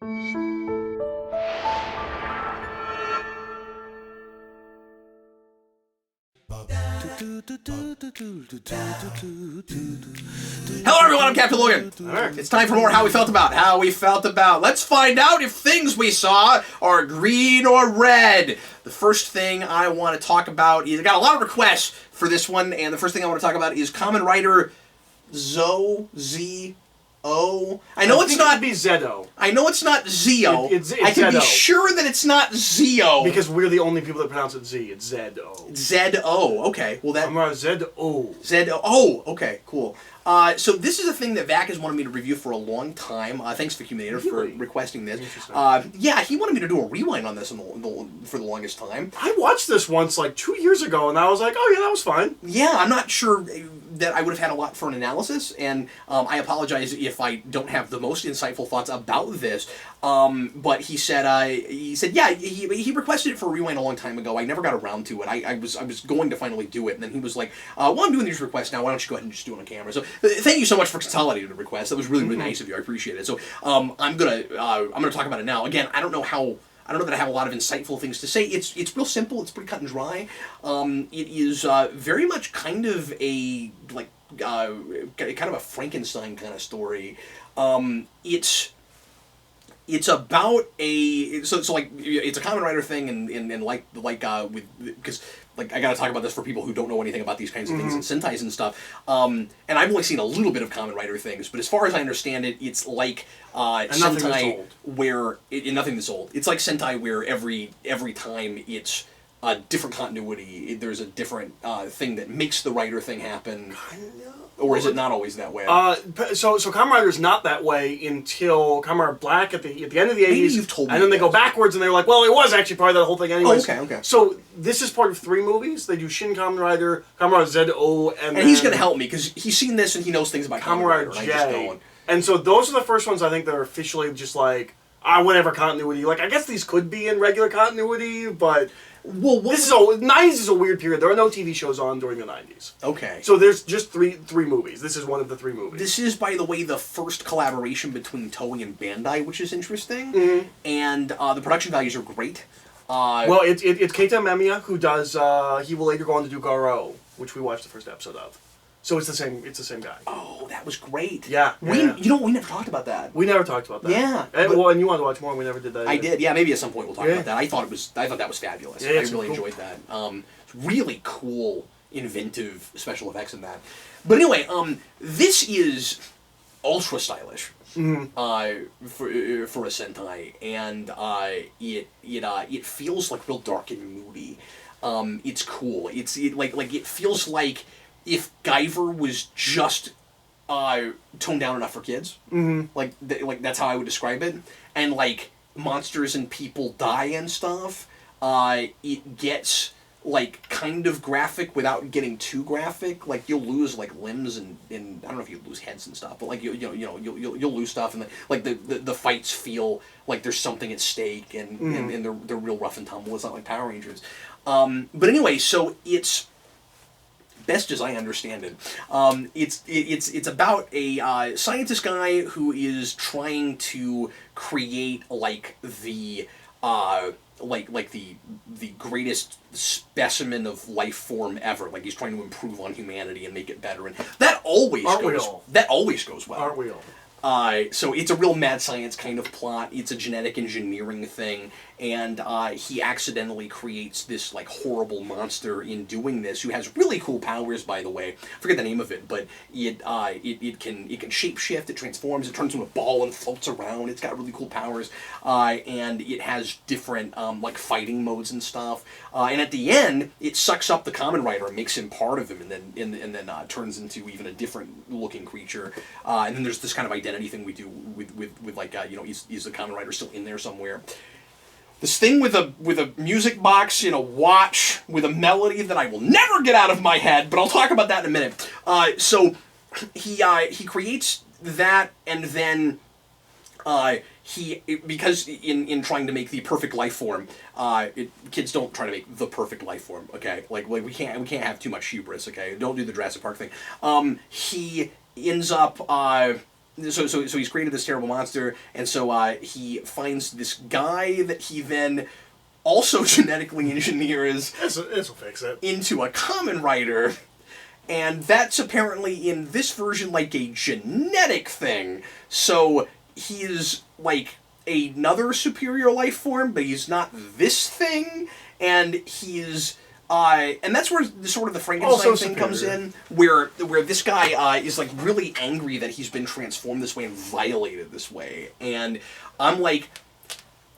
Hello everyone, I'm Captain Logan. Alright. It's time for more How We Felt About. Let's find out if things we saw are green or red. The first thing I want to talk about is, I got a lot of requests for this one, and the first thing I want to talk about is Kamen Rider ZO, Z-O. I know it's not... It'd be ZO. I know it's not ZO. It's I can be ZO. sure that it's not ZO. Because we're the only people that pronounce it Z. It's ZO. Z-O, okay. Well, that... I'm right, ZO. Z-O. Oh, okay, cool. So this is a thing that Vac has wanted me to review for a long time. Thanks, Viculator, for requesting this. Yeah, he wanted me to do a rewind on this for the longest time. I watched this once, like, 2 years ago, and I was like, oh yeah, that was fine. Yeah, I'm not sure that I would have had a lot for an analysis, and I apologize if I don't have the most insightful thoughts about this. But he said, yeah, he requested it for a rewind a long time ago. I never got around to it. I was going to finally do it, and then he was like, well, I'm doing these requests now. Why don't you go ahead and just do it on camera? So thank you so much for consolidating the request. That was really, really nice of you. I appreciate it. So I'm gonna talk about it now. Again, I don't know that I have a lot of insightful things to say. It's real simple. It's pretty cut and dry. It is very much kind of a kind of a Frankenstein kind of story. It's about a it's a Kamen Rider thing, and because I gotta talk about this for people who don't know anything about these kinds of things and Sentais and stuff. And I've only seen a little bit of Kamen Rider things, but as far as I understand it, it's like Sentai where nothing that's old. It's like Sentai where every time it's a different continuity. There's a different thing that makes the writer thing happen. Or is it not always that way? So Kamen Rider's not that way until Kamen Rider Black at the end of the 80s. Maybe you've told me and then they go backwards and they're like, well, it was actually part of that whole thing anyways. Oh, okay. So this is part of 3 movies. They do Shin Kamen Rider ZO, and he's going to help me because he's seen this and he knows things about Kamen Rider J. And so those are the first ones I think that are officially just like, whatever continuity. Like, I guess these could be in regular continuity, but... Well, 90s is a weird period. There are no TV shows on during the 90s. Okay. So there's just three movies. This is one of the 3 movies. This is, by the way, the first collaboration between Toei and Bandai, which is interesting. And the production values are great. Well, it's Keita Memiya who does. He will later go on to do Garo, which we watched the first episode of. So it's the same guy. Oh, that was great. Yeah. We never talked about that. We never talked about that. Yeah. And you wanted to watch more, and we never did that either. I did. Yeah, maybe at some point we'll talk about that. I thought that was fabulous. Yeah, I really enjoyed that. Really cool, inventive special effects in that. But anyway, this is ultra stylish. For a Sentai, and it feels like real dark and moody. It's cool. It feels like if Guyver was just toned down enough for kids. Like that's how I would describe it. And like monsters and people die and stuff. It gets like kind of graphic without getting too graphic. Like you'll lose like limbs and I don't know if you lose heads and stuff, but like you'll lose stuff, and the fights feel like there's something at stake, and they're real rough and tumble. It's not like Power Rangers. But anyway, so it's, best as I understand it, it's about a scientist guy who is trying to create like the the greatest specimen of life form ever. Like he's trying to improve on humanity and make it better, and that always goes well. Aren't we all? So it's a real mad science kind of plot. It's a genetic engineering thing, and he accidentally creates this like horrible monster in doing this, who has really cool powers, by the way. I forget the name of it, but it can shapeshift, it transforms, it turns into a ball and floats around. It's got really cool powers, and it has different like fighting modes and stuff. And at the end, it sucks up the Kamen Rider and makes him part of him, and then turns into even a different looking creature. And then there's this kind of identity thing we do with like is the Kamen Rider still in there somewhere? This thing with a music box in a watch with a melody that I will never get out of my head, but I'll talk about that in a minute. So he creates that, and then because in trying to make the perfect life form, kids don't try to make the perfect life form. Okay, like we can't have too much hubris. Okay, don't do the Jurassic Park thing. He ends up so he's created this terrible monster, and so he finds this guy that he then also genetically engineers. This will fix it. Into a Kamen Rider. And that's apparently in this version like a genetic thing. So he is like another superior life form, but he's not this thing. And he's and that's where sort of the Frankenstein thing comes in, where this guy is like really angry that he's been transformed this way and violated this way. And I'm like,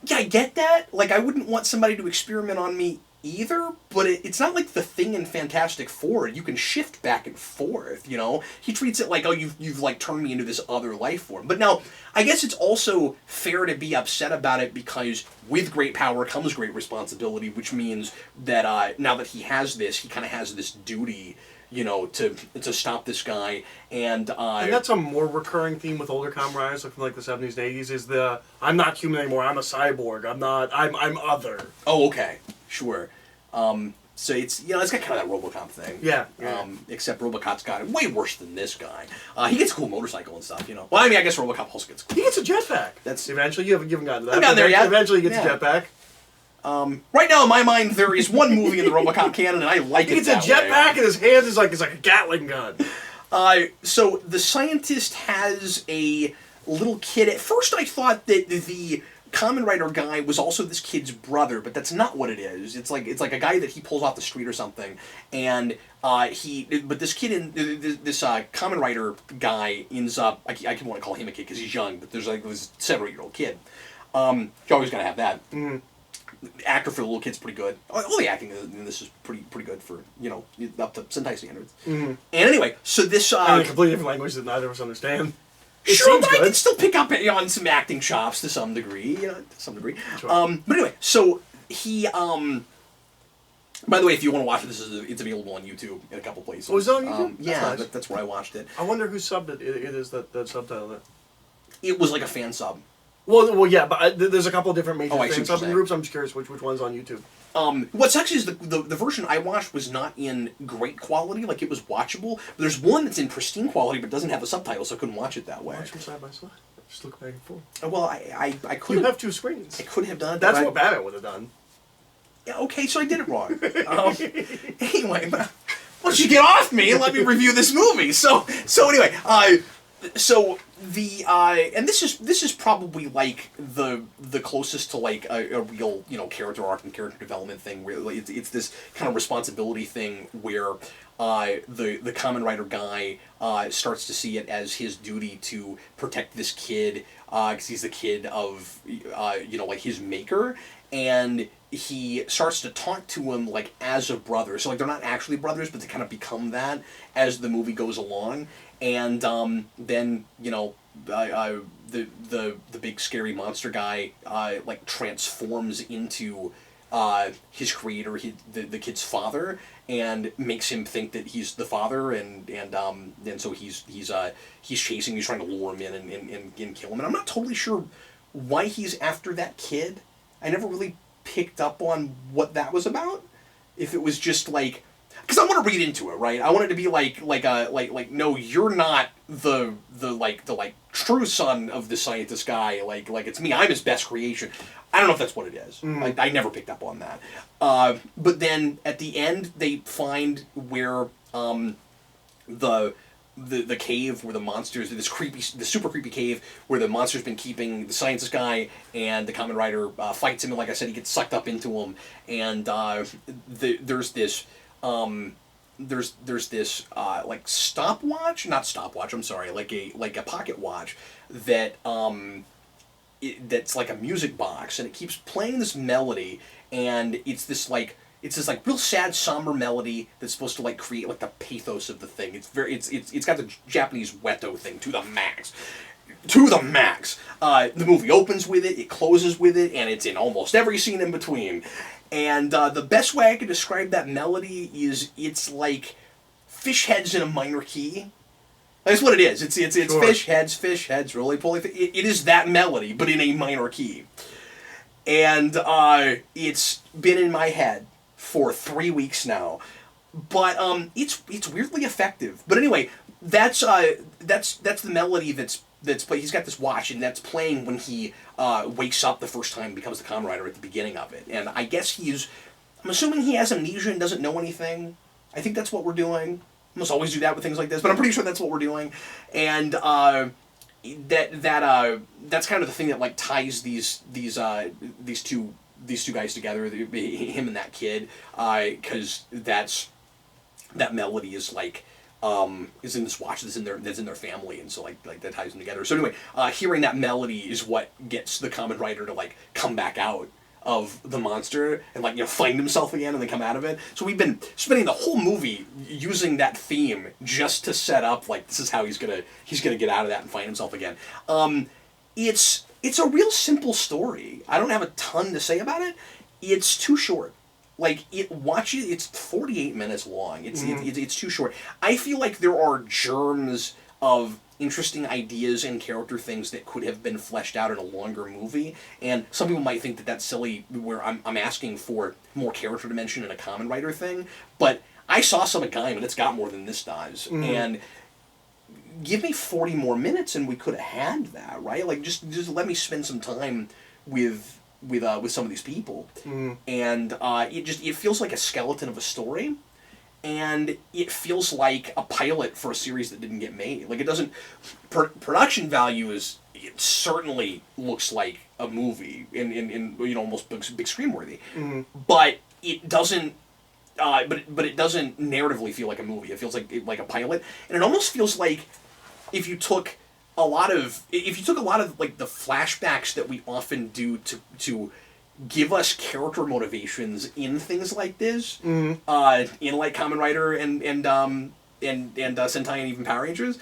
yeah, I get that. Like, I wouldn't want somebody to experiment on me either, but it's not like the thing in Fantastic Four. You can shift back and forth, you know? He treats it like, oh, you've like turned me into this other life form. But now, I guess it's also fair to be upset about it because with great power comes great responsibility, which means that now that he has this, he kind of has this duty, you know, to stop this guy. And that's a more recurring theme with older Kamen Riders, like from like the 70s and 80s, is the, I'm not human anymore, I'm a cyborg, I'm other. Oh, okay. Sure. So it's, you know, it's got kind of that RoboCop thing. Yeah. Except RoboCop's got it way worse than this guy. He gets a cool motorcycle and stuff, you know. Well, I mean, I guess RoboCop also gets cool. He gets a jetpack. That's eventually. You haven't gotten to that. I've gotten there yet. Eventually he gets a jetpack. Right now, in my mind, there is one movie in the RoboCop canon, and I like it. He gets a jetpack, and his hands is like a Gatling gun. So the scientist has a little kid. At first, I thought that the Kamen Rider guy was also this kid's brother, but that's not what it is. It's like a guy that he pulls off the street or something, and but this kid in this Kamen Rider guy ends up. I can want to call him a kid because he's young, but there's like this 7-8-year-old kid. You always gotta have that. Mm-hmm. Actor for the little kid's pretty good. All the acting in this is pretty good for, you know, up to Sentai standards. Mm-hmm. And anyway, so this in a completely different language that neither of us understand. Sure, but I can still pick up on some acting chops to some degree. You know, to some degree. Sure. But anyway, so he. By the way, if you want to watch it, it's available on YouTube in a couple places. Oh, is it on YouTube? Yeah, that's where I watched it. I wonder who subbed it is that subtitled it. It was like a fan sub. Well, yeah, but there's a couple of different major fan subbing groups. I'm just curious which one's on YouTube. What's actually is the version I watched was not in great quality, like it was watchable. But there's one that's in pristine quality but doesn't have a subtitle, so I couldn't watch it that way. Watch them side by side. Just look back and forth. Well, I could. You have two screens. I could have done it. That's what Batman would have done. Yeah, okay, so I did it wrong. Anyway, why don't you get off me and let me review this movie? So anyway, and this is probably like the closest to like a real, you know, character arc and character development thing where it's this kind of responsibility thing where the Kamen Rider guy starts to see it as his duty to protect this kid because he's the kid of you know, like his maker, and he starts to talk to him like as a brother. So like they're not actually brothers, but they kind of become that as the movie goes along. And then, you know, the big scary monster guy like transforms into his creator, the kid's father, and makes him think that he's the father, and so he's chasing, he's trying to lure him in and kill him. And I'm not totally sure why he's after that kid. I never really picked up on what that was about. If it was just like, because I want to read into it, right? I want it to be like no, you're not the true son of the scientist guy. Like it's me. I'm his best creation. I don't know if that's what it is. Like, I never picked up on that. But then at the end, they find where the cave where the monsters, the super creepy cave where the monster's been keeping the scientist guy, and the Kamen Rider fights him, and like I said, he gets sucked up into him, and there's this like stopwatch, not stopwatch, I'm sorry, like a pocket watch that that's like a music box, and it keeps playing this melody, and it's this real sad, somber melody that's supposed to like create like the pathos of the thing. It's got the Japanese weto thing to the max. To the max. The movie opens with it, it closes with it, and it's in almost every scene in between. And the best way I could describe that melody is it's like fish heads in a minor key. That's what it is. It's sure. fish heads, roly poly. It is that melody, but in a minor key. And it's been in my head for 3 weeks now, but it's weirdly effective. But anyway, that's the melody that's he's got this watch, and that's playing when he wakes up the first time and becomes the Kamen Rider at the beginning of it. And I guess I'm assuming he has amnesia and doesn't know anything. I think that's what we're doing. I must always do that with things like this, but I'm pretty sure that's what we're doing. And that's kind of the thing that like ties these two guys together, him and that kid, because that melody is like is in this watch that's in their family, and so like that ties them together. So anyway, hearing that melody is what gets the Kamen Rider to like come back out of the monster and like find himself again and then come out of it. So we've been spending the whole movie using that theme just to set up like this is how he's gonna get out of that and find himself again. It's a real simple story. I don't have a ton to say about it. It's too short. Like it's 48 minutes long. It's too short. I feel like there are germs of interesting ideas and character things that could have been fleshed out in a longer movie, and some people might think that that's silly where I'm asking for more character dimension in a Kamen Rider thing, but I saw some of Gaim and it's got more than this does, and give me 40 more minutes and we could have had that, right? Like just let me spend some time with some of these people, and it feels like a skeleton of a story. And it feels like a pilot for a series that didn't get made. Like it doesn't. Production value it certainly looks like a movie in almost big screen worthy. But it doesn't. But it doesn't narratively feel like a movie. It feels like a pilot, and it almost feels like if you took a lot of like the flashbacks that we often do to give us character motivations in things like this, in like Kamen Rider and Sentai and even Power Rangers.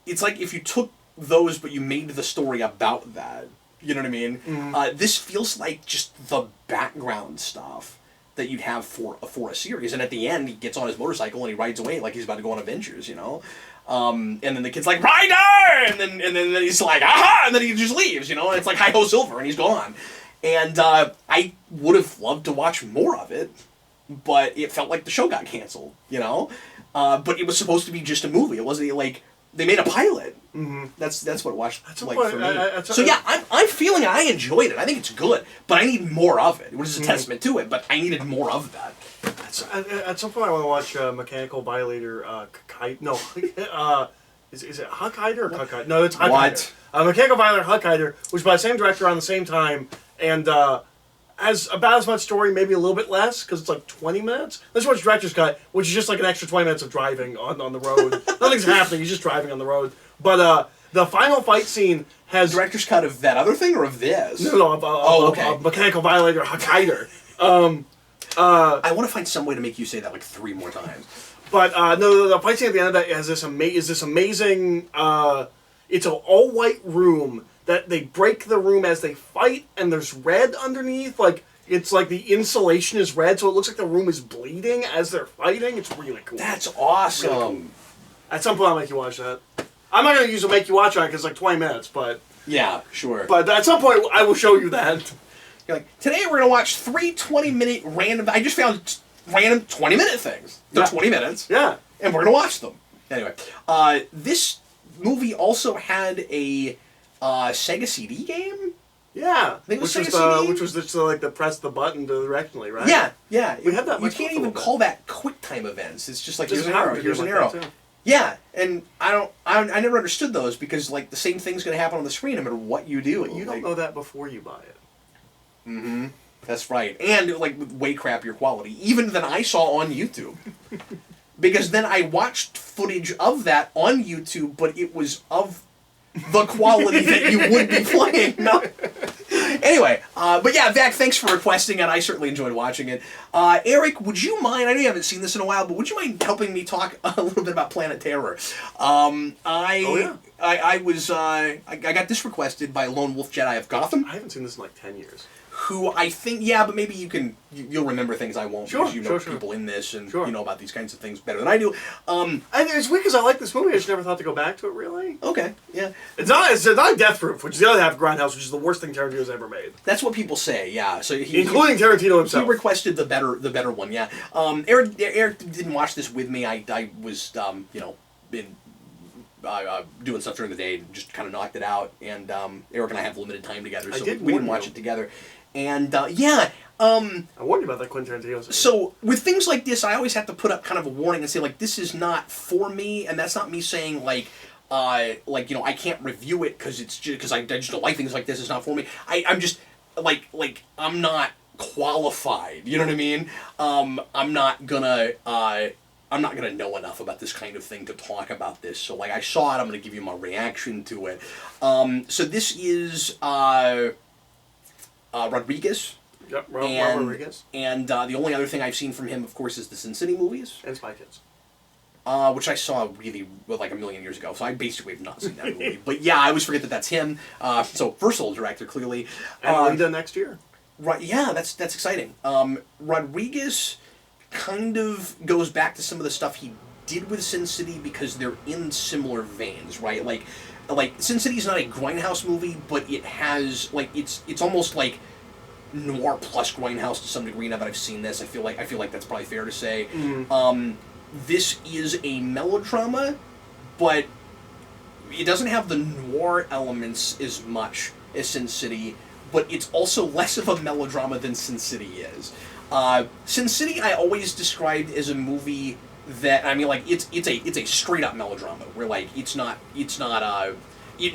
It's like if you took those but you made the story about that. You know what I mean? This feels like just the background stuff that you'd have for a series, and at the end he gets on his motorcycle and he rides away like he's about to go on adventures, and then the kid's like, Rider! And then he's like, aha! And then he just leaves, and it's like Hi-Ho Silver and he's gone. And I would have loved to watch more of it, but it felt like the show got canceled, but it was supposed to be just a movie. It wasn't like they made a pilot. That's what it was like for me. So yeah, I'm feeling I enjoyed it. I think it's good, but I need more of it, which is a testament to it, but I needed more of that. At some point I want to watch Mechanical Violator, is it Huck Hider or Cuck Hider? No, it's Huck Hider. Mechanical Violator Huck Hider, which by the same director around the same time, and has about as much story, maybe a little bit less, because it's like 20 minutes. Let's watch Director's Cut, which is just like an extra 20 minutes of driving on the road. Nothing's happening, he's just driving on the road. But the final fight scene has... Director's Cut of that other thing, or of this? No, of Mechanical Violator Huck Hider. I want to find some way to make you say that like 3 more times. But no, the fight scene at the end of that has this amazing... it's an all-white room that they break the room as they fight, and there's red underneath. Like, it's like the insulation is red, so it looks like the room is bleeding as they're fighting. It's really cool. That's awesome. Really cool. At some point, I'll make you watch that. I'm not going to use a make you watch on it because it's like 20 minutes, but... Yeah, sure. But at some point, I will show you that. You're like, today we're going to watch 3 20-minute random... I just found random 20-minute things. They're 20 minutes. Yeah. And we're going to watch them. Anyway, this movie also had a Sega CD game? Yeah. I think it was Sega CD? Which was just like the press the button directionally, right? Yeah. We had that. You can't even call that QuickTime events. It's just like, just here's an arrow. Yeah, and I never understood those because like the same thing's going to happen on the screen no matter what you do. You don't know that before you buy it. That's right. And like with way crappier quality, even than I saw on YouTube. Because then I watched footage of that on YouTube, but it was of the quality that you would be playing. No. Anyway, but yeah, Vac, thanks for requesting it. I certainly enjoyed watching it. Eric, would you mind, I know you haven't seen this in a while, but would you mind helping me talk a little bit about Planet Terror? I got this requested by Lone Wolf Jedi of Gotham. I haven't seen this in like 10 years. Who I think, but maybe you'll remember things I won't because you know people in this and you know about these kinds of things better than I do. And it's weird because I like this movie. I just never thought to go back to it, really. Okay, yeah. It's not Death Proof, which is the other half of Grindhouse, which is the worst thing Tarantino's ever made. That's what people say, yeah. So including Tarantino himself. He requested the better one, yeah. Eric didn't watch this with me. I was, doing stuff during the day, and just kind of knocked it out. And Eric and I have limited time together, so we warn didn't watch you. it together. And I warned you about that Quentin Tarantino scene. So with things like this, I always have to put up kind of a warning and say, like, this is not for me, and that's not me saying, like, I can't review it because it's just because I just don't like things like this. It's not for me. I'm just like I'm not qualified. You know what I mean? I'm not gonna know enough about this kind of thing to talk about this. So like I saw it, I'm gonna give you my reaction to it. So this is Rodriguez. Yep, Rodriguez. And the only other thing I've seen from him, of course, is the Sin City movies. And Spy Kids. Which I saw really, like, a million years ago, so I basically have not seen that movie. But yeah, I always forget that that's him. So, versatile director, clearly. And Alita next year. Right, yeah, that's exciting. Rodriguez kind of goes back to some of the stuff he did with Sin City because they're in similar veins, right? Like Sin City is not a grindhouse movie, but it has, like, it's almost like noir plus grindhouse to some degree. Now that I've seen this, I feel like that's probably fair to say. Mm-hmm. This is a melodrama, but it doesn't have the noir elements as much as Sin City, but it's also less of a melodrama than Sin City is. Sin City I always described as a movie that, I mean, like, it's a straight up melodrama where, like, it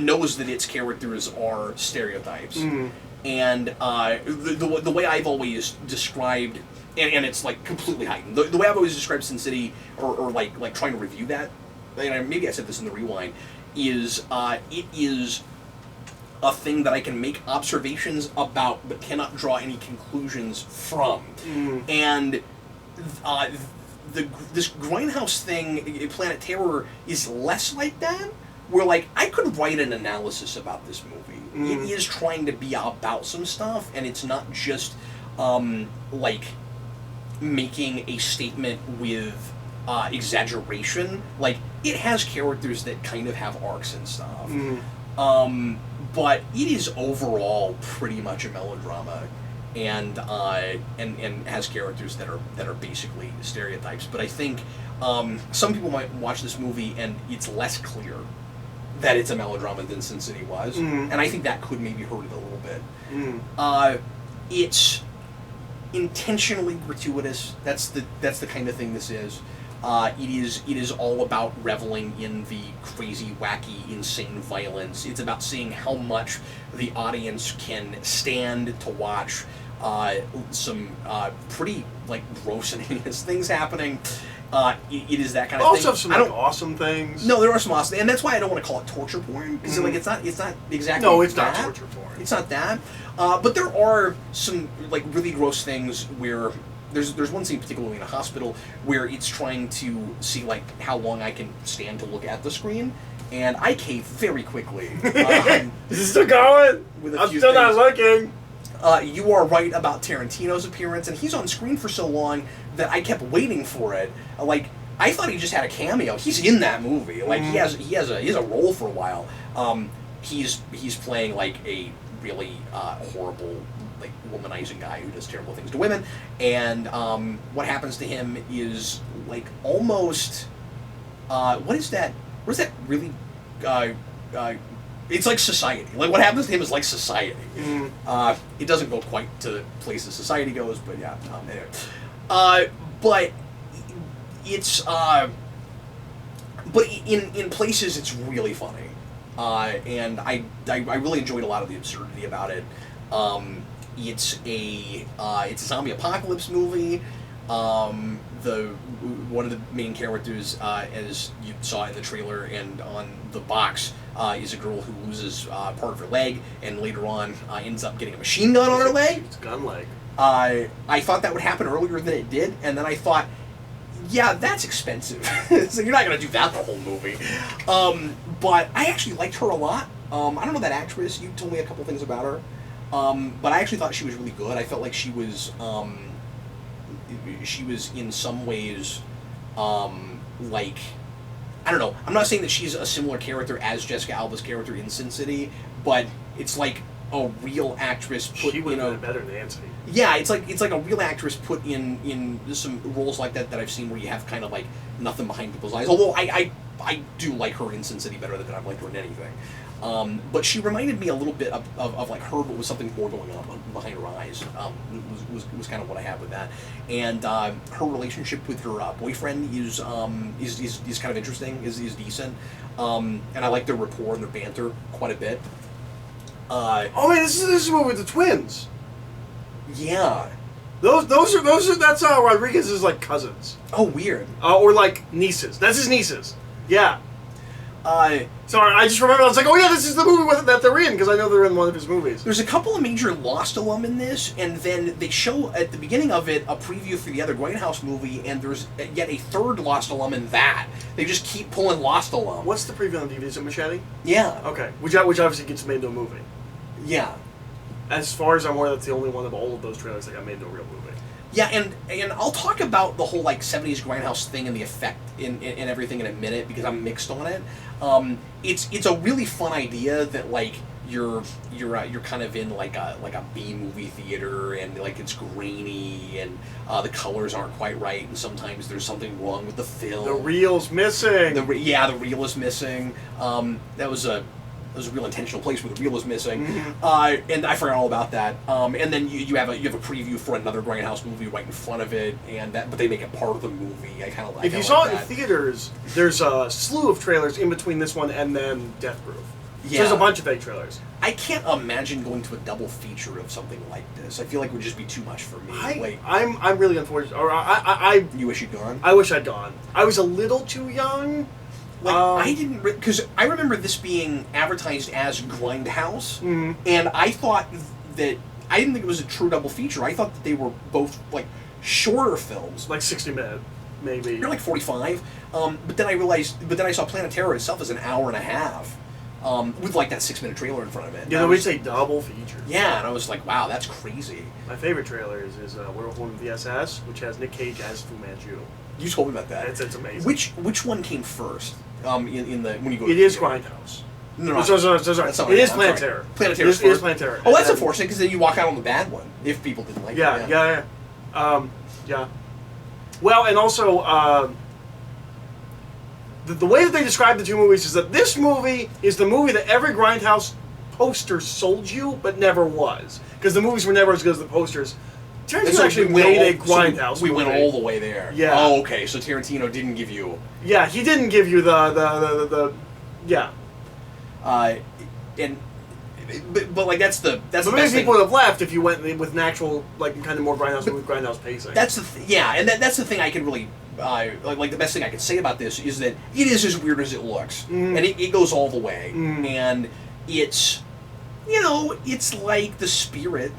knows that its characters are stereotypes. Mm. And the way I've always described, and it's like completely heightened. The way I've always described Sin City, or like trying to review that, and maybe I said this in the rewind, is it is a thing that I can make observations about, but cannot draw any conclusions from. Mm. And this grindhouse thing, Planet Terror, is less like that. Where, like, I could write an analysis about this movie. Mm. It is trying to be about some stuff, and it's not just like making a statement with exaggeration. Like, it has characters that kind of have arcs and stuff. Mm. But it is overall pretty much a melodrama, and has characters that are basically stereotypes. But I think some people might watch this movie and it's less clear that it's a melodrama than Sin City was, and I think that could maybe hurt it a little bit. It's intentionally gratuitous. That's the kind of thing this is. It is all about reveling in the crazy, wacky, insane violence. It's about seeing how much the audience can stand to watch some pretty, like, gross and heinous things happening. It is that kind of thing. Also some awesome things. No, there are some awesome, and that's why I don't want to call it torture porn, because like it's not exactly. No, it's that. not torture porn. It's not that. But there are some, like, really gross things where there's one scene particularly in a hospital where it's trying to see, like, how long I can stand to look at the screen, and I cave very quickly. Is it still going? I'm still not looking. You are right about Tarantino's appearance, and he's on screen for so long that I kept waiting for it. Like, I thought he just had a cameo. He's in that movie. Like, he has a role for a while. He's playing, like, a really horrible, like, womanizing guy who does terrible things to women, and what happens to him is, like, almost what is that really it's like Society. Like, what happens to him is like Society. It doesn't go quite to the places Society goes, but yeah. Anyway. But it's but in places it's really funny, and I really enjoyed a lot of the absurdity about it. It's a zombie apocalypse movie. One of the main characters, as you saw in the trailer and on the box, is a girl who loses part of her leg, and later on ends up getting a machine gun on her leg. It's a gun leg. I thought that would happen earlier than it did, and then I thought, yeah, that's expensive. So you're not going to do that the whole movie. But I actually liked her a lot. I don't know that actress. You told me a couple things about her. But I actually thought she was really good. I felt like she was in some ways, like, I don't know. I'm not saying that she's a similar character as Jessica Alba's character in Sin City, but it's like a real actress put, she would have been better than Nancy. Yeah, it's like a real actress put in some roles like that I've seen where you have kind of like nothing behind people's eyes. Although I I do like her in Sin City better than I've liked her in anything. But she reminded me a little bit of like her, but with something more going on behind her eyes. Was kind of what I had with that. And her relationship with her boyfriend is kind of interesting. Is decent. And I like their rapport and their banter quite a bit. Oh man, this is a movie with the twins. Yeah. Those are that's Rodriguez's like cousins. Oh, weird. Or like nieces. That's his nieces. Yeah. Sorry, I just remember I was like, oh yeah, this is the movie that they're in because I know they're in one of his movies. There's a couple of major Lost alum in this, and then they show at the beginning of it a preview for the other Grindhouse movie, and there's yet a third Lost alum in that. They just keep pulling Lost alum. What's the preview on DVD? Is it Machete? Yeah. Okay. Which obviously gets made into a movie. Yeah. As far as I'm aware, that's the only one of all of those trailers that got made into a real movie. Yeah, and I'll talk about the whole like 70s Grindhouse thing and the effect in everything in a minute because I'm mixed on it. It's a really fun idea that like you're kind of in like a B movie theater and like it's grainy and the colors aren't quite right and sometimes there's something wrong with the film. The reel's missing. The reel is missing. That was a real intentional place where the reel was missing, and I forgot all about that. And then you have a preview for another Grindhouse movie right in front of it, but they make it part of the movie. I kind of like. If you saw it in theaters, there's a slew of trailers in between this one and then Death Proof. Yeah. So there's a bunch of fake trailers. I can't imagine going to a double feature of something like this. I feel like it would just be too much for me. I'm really unfortunate. Or you wish you'd gone? I wish I'd gone. I was a little too young. I didn't, because I remember this being advertised as Grindhouse, and I thought that, I didn't think it was a true double feature. I thought that they were both, like, shorter films. Like 60-minute, maybe. They're like 45, but then I saw Planet Terror itself as an hour and a half, with, like, that 6-minute trailer in front of it. Yeah, we say double feature. Yeah, and I was like, wow, that's crazy. My favorite trailer is Werewolf Woman VSS, which has Nick Cage as Fu Manchu. You told me about that. It's amazing. Which one came first? In the when you go. It is Grindhouse. No, sorry. It is Planet Terror. Planet Terror. It is Planet Terror. Oh, that's unfortunate because then you walk out on the bad one if people didn't like it. Yeah. Well, and also the way that they describe the two movies is that this movie is the movie that every Grindhouse poster sold you, but never was because the movies were never as good as the posters. Tarantino actually made a Grindhouse movie. We went all the way there. Yeah. Oh, okay. So Tarantino didn't give you. Yeah, he didn't give you the yeah. But like that's the best thing. People would have left if you went with an actual like kind of more Grindhouse pacing. That's and that's the thing I can really. Like the best thing I can say about this is that it is as weird as it looks, and it goes all the way, and it's. It's like The Spirit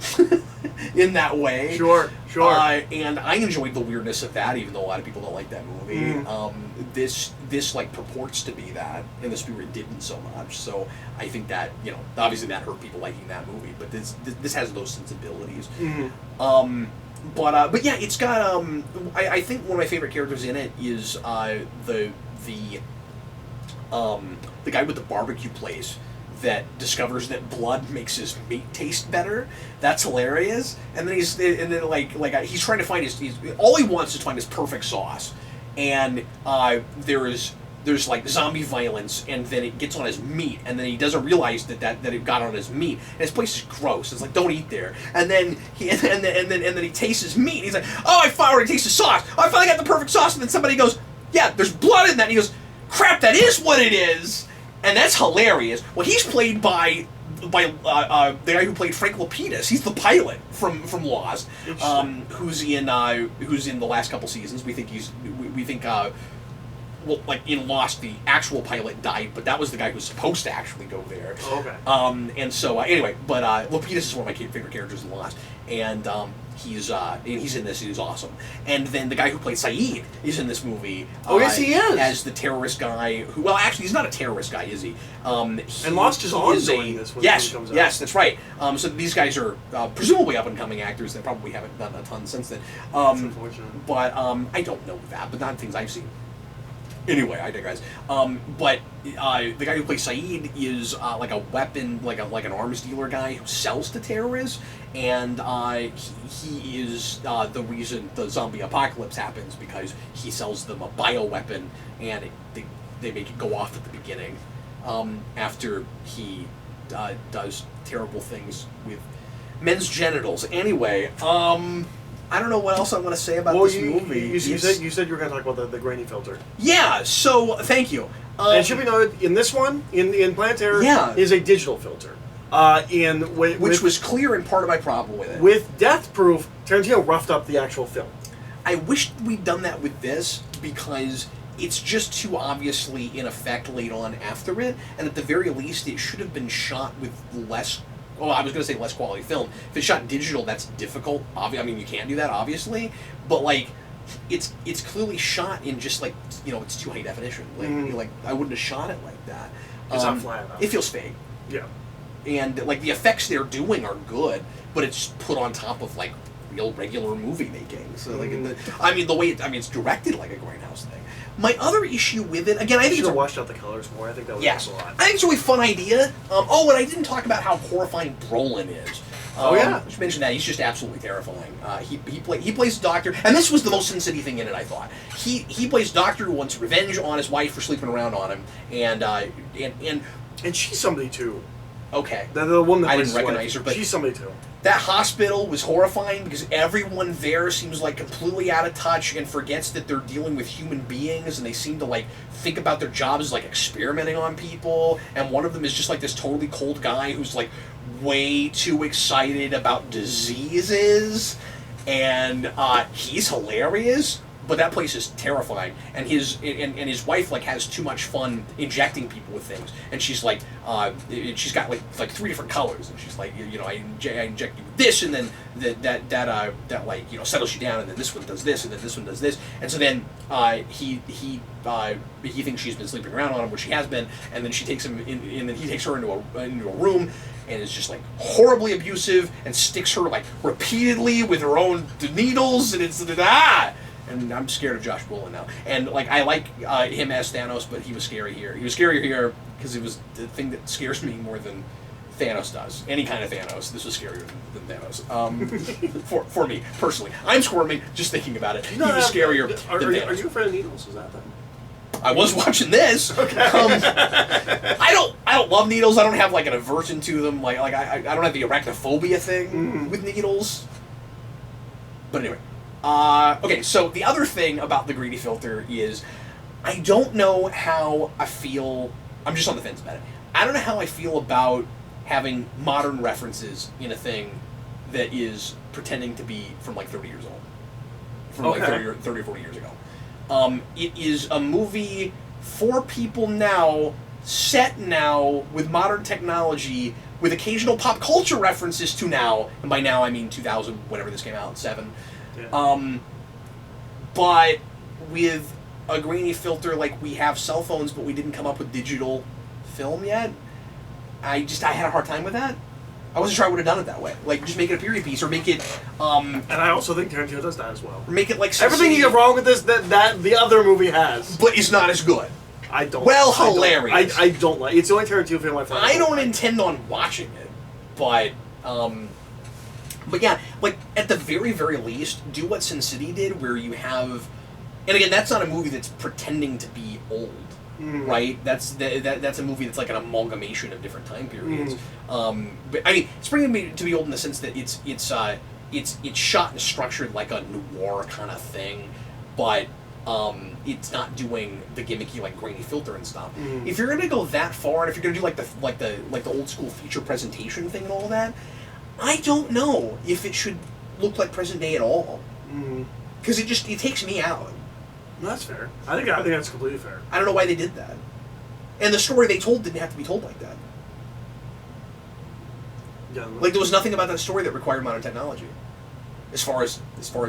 in that way. Sure. And I enjoyed the weirdness of that, even though a lot of people don't like that movie. This like purports to be that, and The Spirit didn't so much. So I think that obviously that hurt people liking that movie, but this has those sensibilities. But yeah, it's got I think one of my favorite characters in it is the guy with the barbecue place that discovers that blood makes his meat taste better. That's hilarious. And then he's trying to find all he wants is to find his perfect sauce. And there's like zombie violence, and then it gets on his meat, and then he doesn't realize that it got on his meat. And his place is gross. It's like, don't eat there. And then he tastes his meat. And he's like, oh, I finally taste the sauce. Oh, I finally got the perfect sauce. And then somebody goes, yeah, there's blood in that. And he goes, crap, that is what it is. And that's hilarious. Well, he's played by the guy who played Frank Lapidus. He's the pilot from Lost, who's in the last couple seasons. We think in Lost, the actual pilot died, but that was the guy who was supposed to actually go there. Oh, okay. And so anyway, but Lapidus is one of my favorite characters in Lost, and he's in this. He's awesome. And then the guy who played Saeed is in this movie. Oh, yes, he is. As the terrorist guy who, well, actually, he's not a terrorist guy, is he? And Lost is on during this when he comes out. Yes, that's right. So these guys are presumably up-and-coming actors that probably haven't done a ton since then. That's unfortunate. But I don't know that, but not things I've seen. Anyway, I digress. But the guy who plays Saeed is like a weapon, like an arms dealer guy who sells to terrorists, and he is the reason the zombie apocalypse happens because he sells them a bioweapon, and they make it go off at the beginning, after he does terrible things with men's genitals. Anyway, I don't know what else I want to say about this movie. You said you were going to talk about the grainy filter. Yeah, so thank you. And it should be noted, in this one, in Planet Terror, is a digital filter. Which was clear and part of my problem with it. With Death Proof, Tarantino roughed up the actual film. I wish we'd done that with this, because it's just too obviously in effect laid on after it, and at the very least it should have been shot with less... Well, I was going to say less quality film. If it's shot digital, that's difficult. I mean, you can't do that, obviously, but, like, it's clearly shot in just, like, you know, it's too high definition. Like, I wouldn't have shot it like that. It's not flat enough. It feels fake. Yeah. And, like, the effects they're doing are good, but it's put on top of, like, real regular movie making. So, like, the way it's directed like a grindhouse thing. My other issue with it, again, I think should have washed out the colors more. I think that would help a lot. I think it's a really fun idea. And I didn't talk about how horrifying Brolin is. I should mention that. He's just absolutely terrifying. He plays Doctor, and this was the most Sin City thing in it, I thought. He plays Doctor who wants revenge on his wife for sleeping around on him, and she's somebody too. Okay. The woman that I didn't recognize her, but she's somebody too. That hospital was horrifying because everyone there seems like completely out of touch and forgets that they're dealing with human beings, and they seem to like think about their jobs as like experimenting on people, and one of them is just like this totally cold guy who's like way too excited about diseases, and he's hilarious. But that place is terrifying, and his wife like has too much fun injecting people with things, and she's like, she's got like 3 different colors, and she's like, you know, I inject you with this, and then that like, you know, settles you down, and then this one does this, and then this one does this, and so then he thinks she's been sleeping around on him, which she has been, and then she takes him in, and then he takes her into a room, and is just like horribly abusive, and sticks her like repeatedly with her own needles, and it's And I'm scared of Josh Brolin now. And, like, I like him as Thanos, but he was scary here. He was scarier here because it was the thing that scares me more than Thanos does. Any kind of Thanos. This was scarier than Thanos. For me, personally. I'm squirming just thinking about it. He was scarier than Thanos. Are you afraid of needles? Is that thing? I was watching this. Okay. I don't love needles. I don't have, like, an aversion to them. Like I don't have the arachnophobia thing with needles. But anyway. Okay, so the other thing about the greedy filter is I don't know how I feel. I'm just on the fence about it. I don't know how I feel about having modern references in a thing that is pretending to be from like 30 years old. From like 30 or 40 years ago. It is a movie for people now, set now, with modern technology, with occasional pop culture references to now. And by now I mean 2000, whenever this came out, 7. Yeah. But with a grainy filter, like we have cell phones, but we didn't come up with digital film yet. I had a hard time with that. I wasn't sure I would have done it that way. Like, just make it a period piece, or make it. And I also think Tarantino does that as well. Make it like everything you get wrong with this that the other movie has, but it's not as good. I don't. Well, hilarious. I don't like. It's the only Tarantino film I've. I don't intend on watching it, but. But yeah, like, at the very, very least, do what Sin City did, where you have... And again, that's not a movie that's pretending to be old, right? That's a movie that's like an amalgamation of different time periods. But I mean, it's bringing to be old in the sense that it's shot and structured like a noir kind of thing, but it's not doing the gimmicky like grainy filter and stuff. If you're gonna go that far, and if you're gonna do like the old school feature presentation thing and all that, I don't know if it should look like present day at all, because it takes me out. No, that's fair. I think that's completely fair. I don't know why they did that, and the story they told didn't have to be told like that. Yeah, like there was nothing about that story that required modern technology, as far as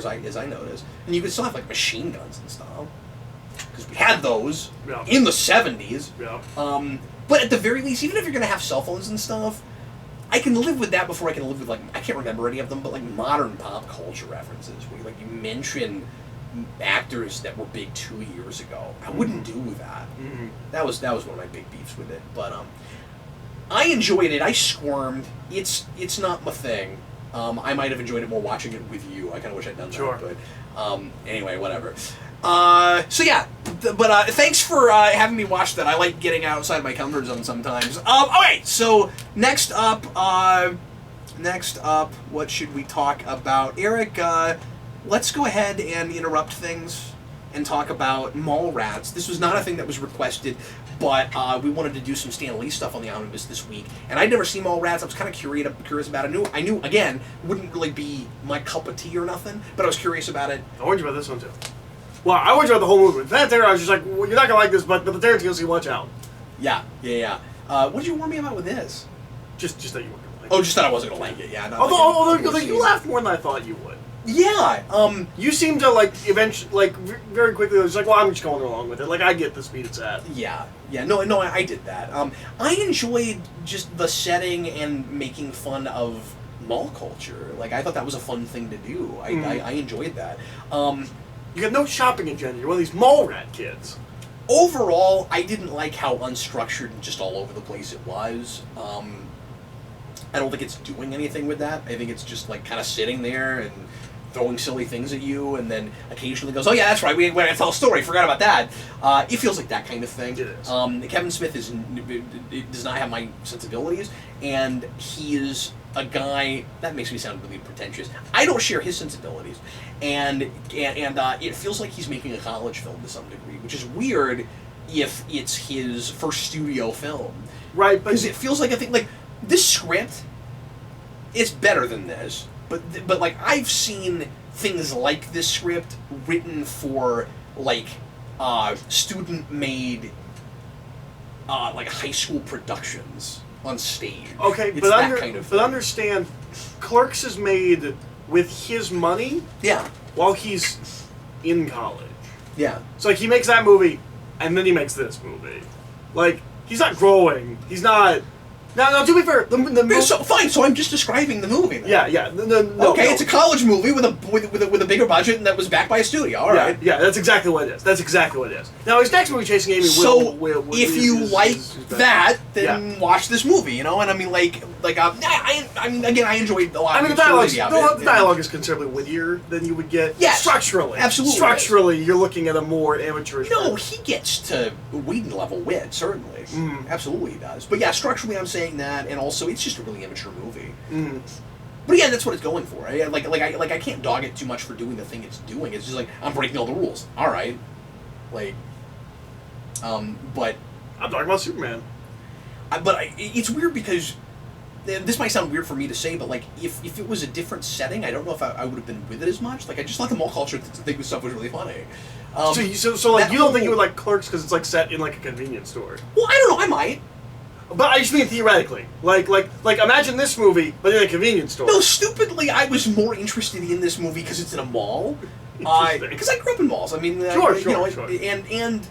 I noticed. And you could still have like machine guns and stuff, because we had those in the 70s. Yeah. But at the very least, even if you're gonna have cell phones and stuff, I can live with that before I can live with, like, I can't remember any of them, but, like, modern pop culture references, where, like, you mention actors that were big 2 years ago. I wouldn't do that. That was one of my big beefs with it. But, I enjoyed it. I squirmed. It's not my thing. I might have enjoyed it more watching it with you. I kind of wish I'd done that. But, anyway, whatever. So yeah, but thanks for having me watch that. I like getting outside my comfort zone sometimes. Okay, so next up, what should we talk about? Eric, let's go ahead and interrupt things and talk about Mallrats. This was not a thing that was requested, but we wanted to do some Stan Lee stuff on the omnibus this week, and I'd never seen Mallrats. I was kind of curious about it. I knew again, wouldn't really be my cup of tea or nothing, but I was curious about it. I warned you about this one too. Well, I warned you about the whole movie. That there, I was just like, well, you're not gonna like this, but the Tarantino scene, watch out. Yeah. What did you warn me about with this? Just that you weren't gonna like it. Oh, just that I wasn't gonna like it. Yeah. Although you laughed more than I thought you would. Yeah. You seem to eventually, very quickly. It was like, well, I'm just going along with it. Like, I get the speed it's at. Yeah. No, I did that. I enjoyed just the setting and making fun of mall culture. Like, I thought that was a fun thing to do. I enjoyed that. You got no shopping agenda. You're one of these mall rat kids. Overall, I didn't like how unstructured and just all over the place it was. I don't think it's doing anything with that. I think it's just like kind of sitting there and throwing silly things at you, and then occasionally goes, "Oh yeah, that's right. We're gonna tell a story. Forgot about that." It feels like that kind of thing. It is. Kevin Smith does not have my sensibilities, and he is a guy that makes me sound really pretentious. I don't share his sensibilities, and it feels like he's making a college film to some degree, which is weird if it's his first studio film. Right, but because it feels like a thing. Like this script, it's better than this. But like I've seen things like this script written for like student made like high school productions on stage. Okay, it's but that kind of thing. But understand, Clerks is made with his money. Yeah. While he's in college. Yeah. So like he makes that movie, and then he makes this movie. Like he's not growing. He's not. No. To be fair, the movie. So fine. So I'm just describing the movie. Then. Yeah. No, it's a college movie with a bigger budget and that was backed by a studio. All right. Yeah, that's exactly what it is. Now his next movie, Chasing Amy, will if you like that, then watch this movie. You know, and I mean, I mean, again, I enjoyed a lot. I mean, the dialogue is considerably wittier than you would get. Yes, structurally, absolutely. Structurally, you're looking at a more amateurish. No, he gets to Whedon level wit, certainly. Absolutely, he does. But yeah, structurally, I'm saying that, and also, it's just a really immature movie. But again, that's what it's going for. I can't dog it too much for doing the thing it's doing. It's just like I'm breaking all the rules. All right, but I'm talking about Superman. It's weird because this might sound weird for me to say, but like if it was a different setting, I don't know if I would have been with it as much. Like I just thought the mall culture thing stuff was really funny. So you don't think you would like Clerks because it's like set in like a convenience store? Well, I don't know. I might. But I just mean theoretically. Like imagine this movie, but in a convenience store. No, stupidly, I was more interested in this movie because it's in a mall. Because I grew up in malls. I mean, sure. And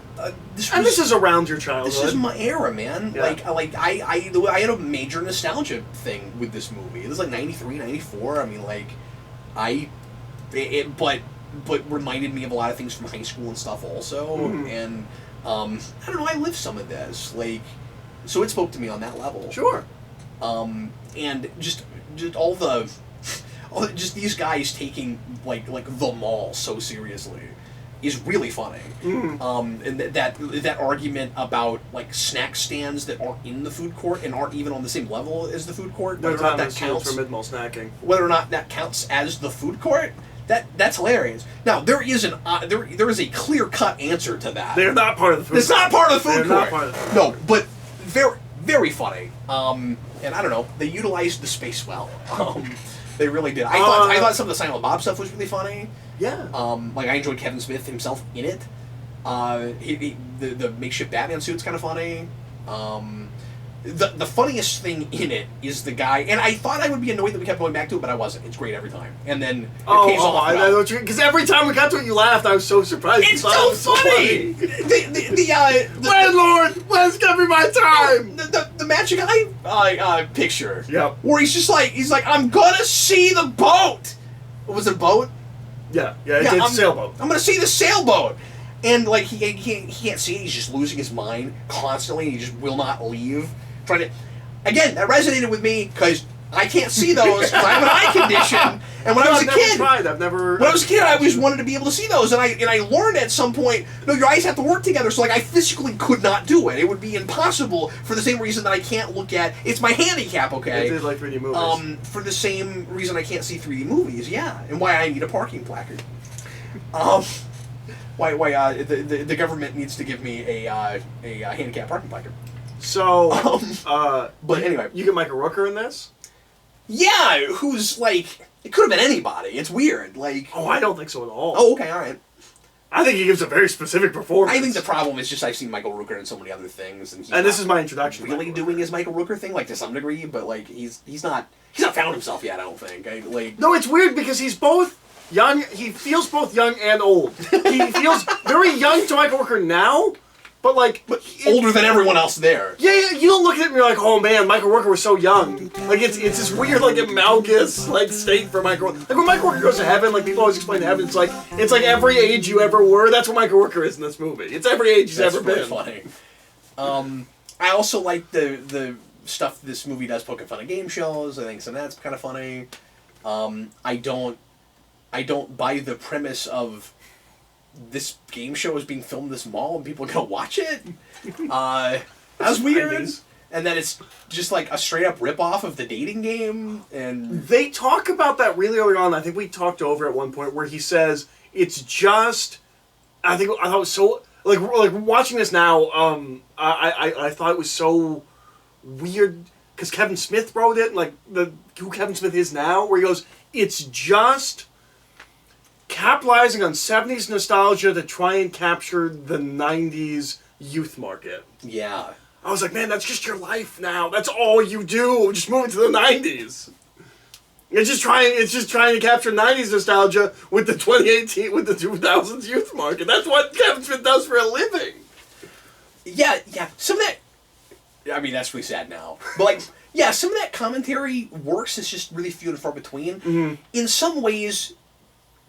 this is around your childhood. This is my era, man. Yeah. I had a major nostalgia thing with this movie. It was like 93, 94. I mean, but reminded me of a lot of things from high school and stuff also. And I don't know. I lived some of this. So it spoke to me on that level. Sure. And just just these guys taking like the mall so seriously is really funny. And that argument about like snack stands that aren't in the food court and aren't even on the same level as the food court, whether or not that counts for mid-mall snacking. Whether or not that counts as the food court. That's hilarious. Now there is there is a clear-cut answer to that. They're not part of the food court. It's not part of the food court. Not part of the food court. No, but very, very funny. And I don't know, they utilized the space well. They really did. I thought some of the Silent Bob stuff was really funny. Yeah. I enjoyed Kevin Smith himself in it. The makeshift Batman suit's kind of funny. The funniest thing in it is the guy, and I thought I would be annoyed that we kept going back to it, but I wasn't. It's great every time. And then it pays off. I know what you, because every time we got to it, you laughed. I was so surprised. It's so funny. The landlord, when's gonna be my time? The Magic Eye picture. Yep. Where he's like, I'm gonna see the boat. What was it, a boat? Yeah, it's a sailboat. I'm gonna see the sailboat. And like he can't see it. He's just losing his mind constantly. He just will not leave. Again, that resonated with me because I can't see those because I have an eye condition, And when I was a kid, I've never. When I was a kid, I always wanted to be able to see those, and I learned at some point, no, your eyes have to work together. So like, I physically could not do it. It would be impossible for the same reason that I can't look at. It's my handicap, okay? I did like 3D movies. For the same reason I can't see 3D movies, yeah, and why I need a parking placard. The government needs to give me a handicap parking placard. So, but anyway, you get Michael Rooker in this? Yeah, who's like, it could have been anybody. It's weird, like. Oh, I don't think so at all. Oh, okay, all right. I think he gives a very specific performance. I think the problem is just I've seen Michael Rooker in so many other things, and this is my introduction. Really doing his Michael Rooker thing, like to some degree, but like he's not found himself yet. I don't think. No, it's weird because he's both young. He feels both young and old. He feels very young to Michael Rooker now, but older than everyone else there. Yeah, you don't look at him and you're like, oh man, Michael Rooker was so young. Like it's this weird like amalgamous like state for Michael. Like when Michael Rooker goes to heaven, like people always explain heaven. It's like every age you ever were. That's what Michael Rooker is in this movie. It's every age he's ever been. Funny. I also like the stuff this movie does poking fun at game shows. I think some of that's kind of funny. I don't buy the premise of this game show is being filmed in this mall and people are gonna watch it. That's weird. And then it's just like a straight up rip off of the dating game. And they talk about that really early on. I think we talked over at one point where he says it's just. I thought it was so like watching this now. I thought it was so weird because Kevin Smith wrote it. Like who Kevin Smith is now, where he goes, it's just capitalizing on 70s nostalgia to try and capture the 90s youth market. Yeah. I was like, man, that's just your life now. That's all you do. Just move it to the 90s. It's just trying to capture 90s nostalgia with the 2018, with the 2000s youth market. That's what Kevin Smith does for a living. Yeah. Some of that, I mean, that's really sad now. But like, yeah, some of that commentary works. It's just really few and far between. Mm-hmm. In some ways,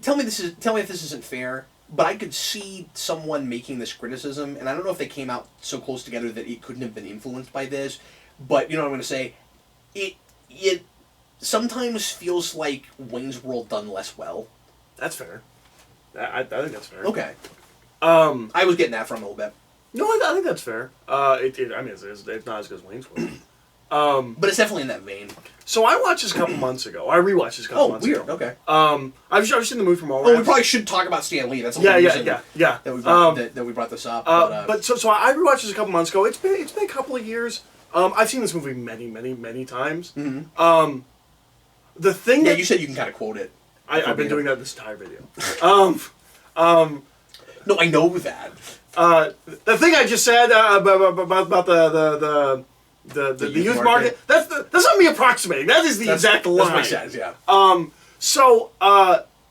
tell me if this isn't fair, but I could see someone making this criticism, and I don't know if they came out so close together that it couldn't have been influenced by this, but you know what I'm going to say? It sometimes feels like Wayne's World done less well. That's fair. I think that's fair. Okay. I was getting that from a little bit. No, I think that's fair. It's not as good as Wayne's World. But it's definitely in that vein. So I watched this a couple months ago. I rewatched this a couple months ago. Oh, weird. Okay. I've seen the movie from Mallrats. Oh, we probably should talk about Stan Lee. That's the whole reason that we brought this up. So I rewatched this a couple months ago. It's been a couple of years. I've seen this movie many times. Mm-hmm. The thing you said you can kind of quote it. I've been doing that this entire video. No, I know that. The thing I just said about the youth market. That's not me approximating. That is the exact line. That makes sense. Yeah.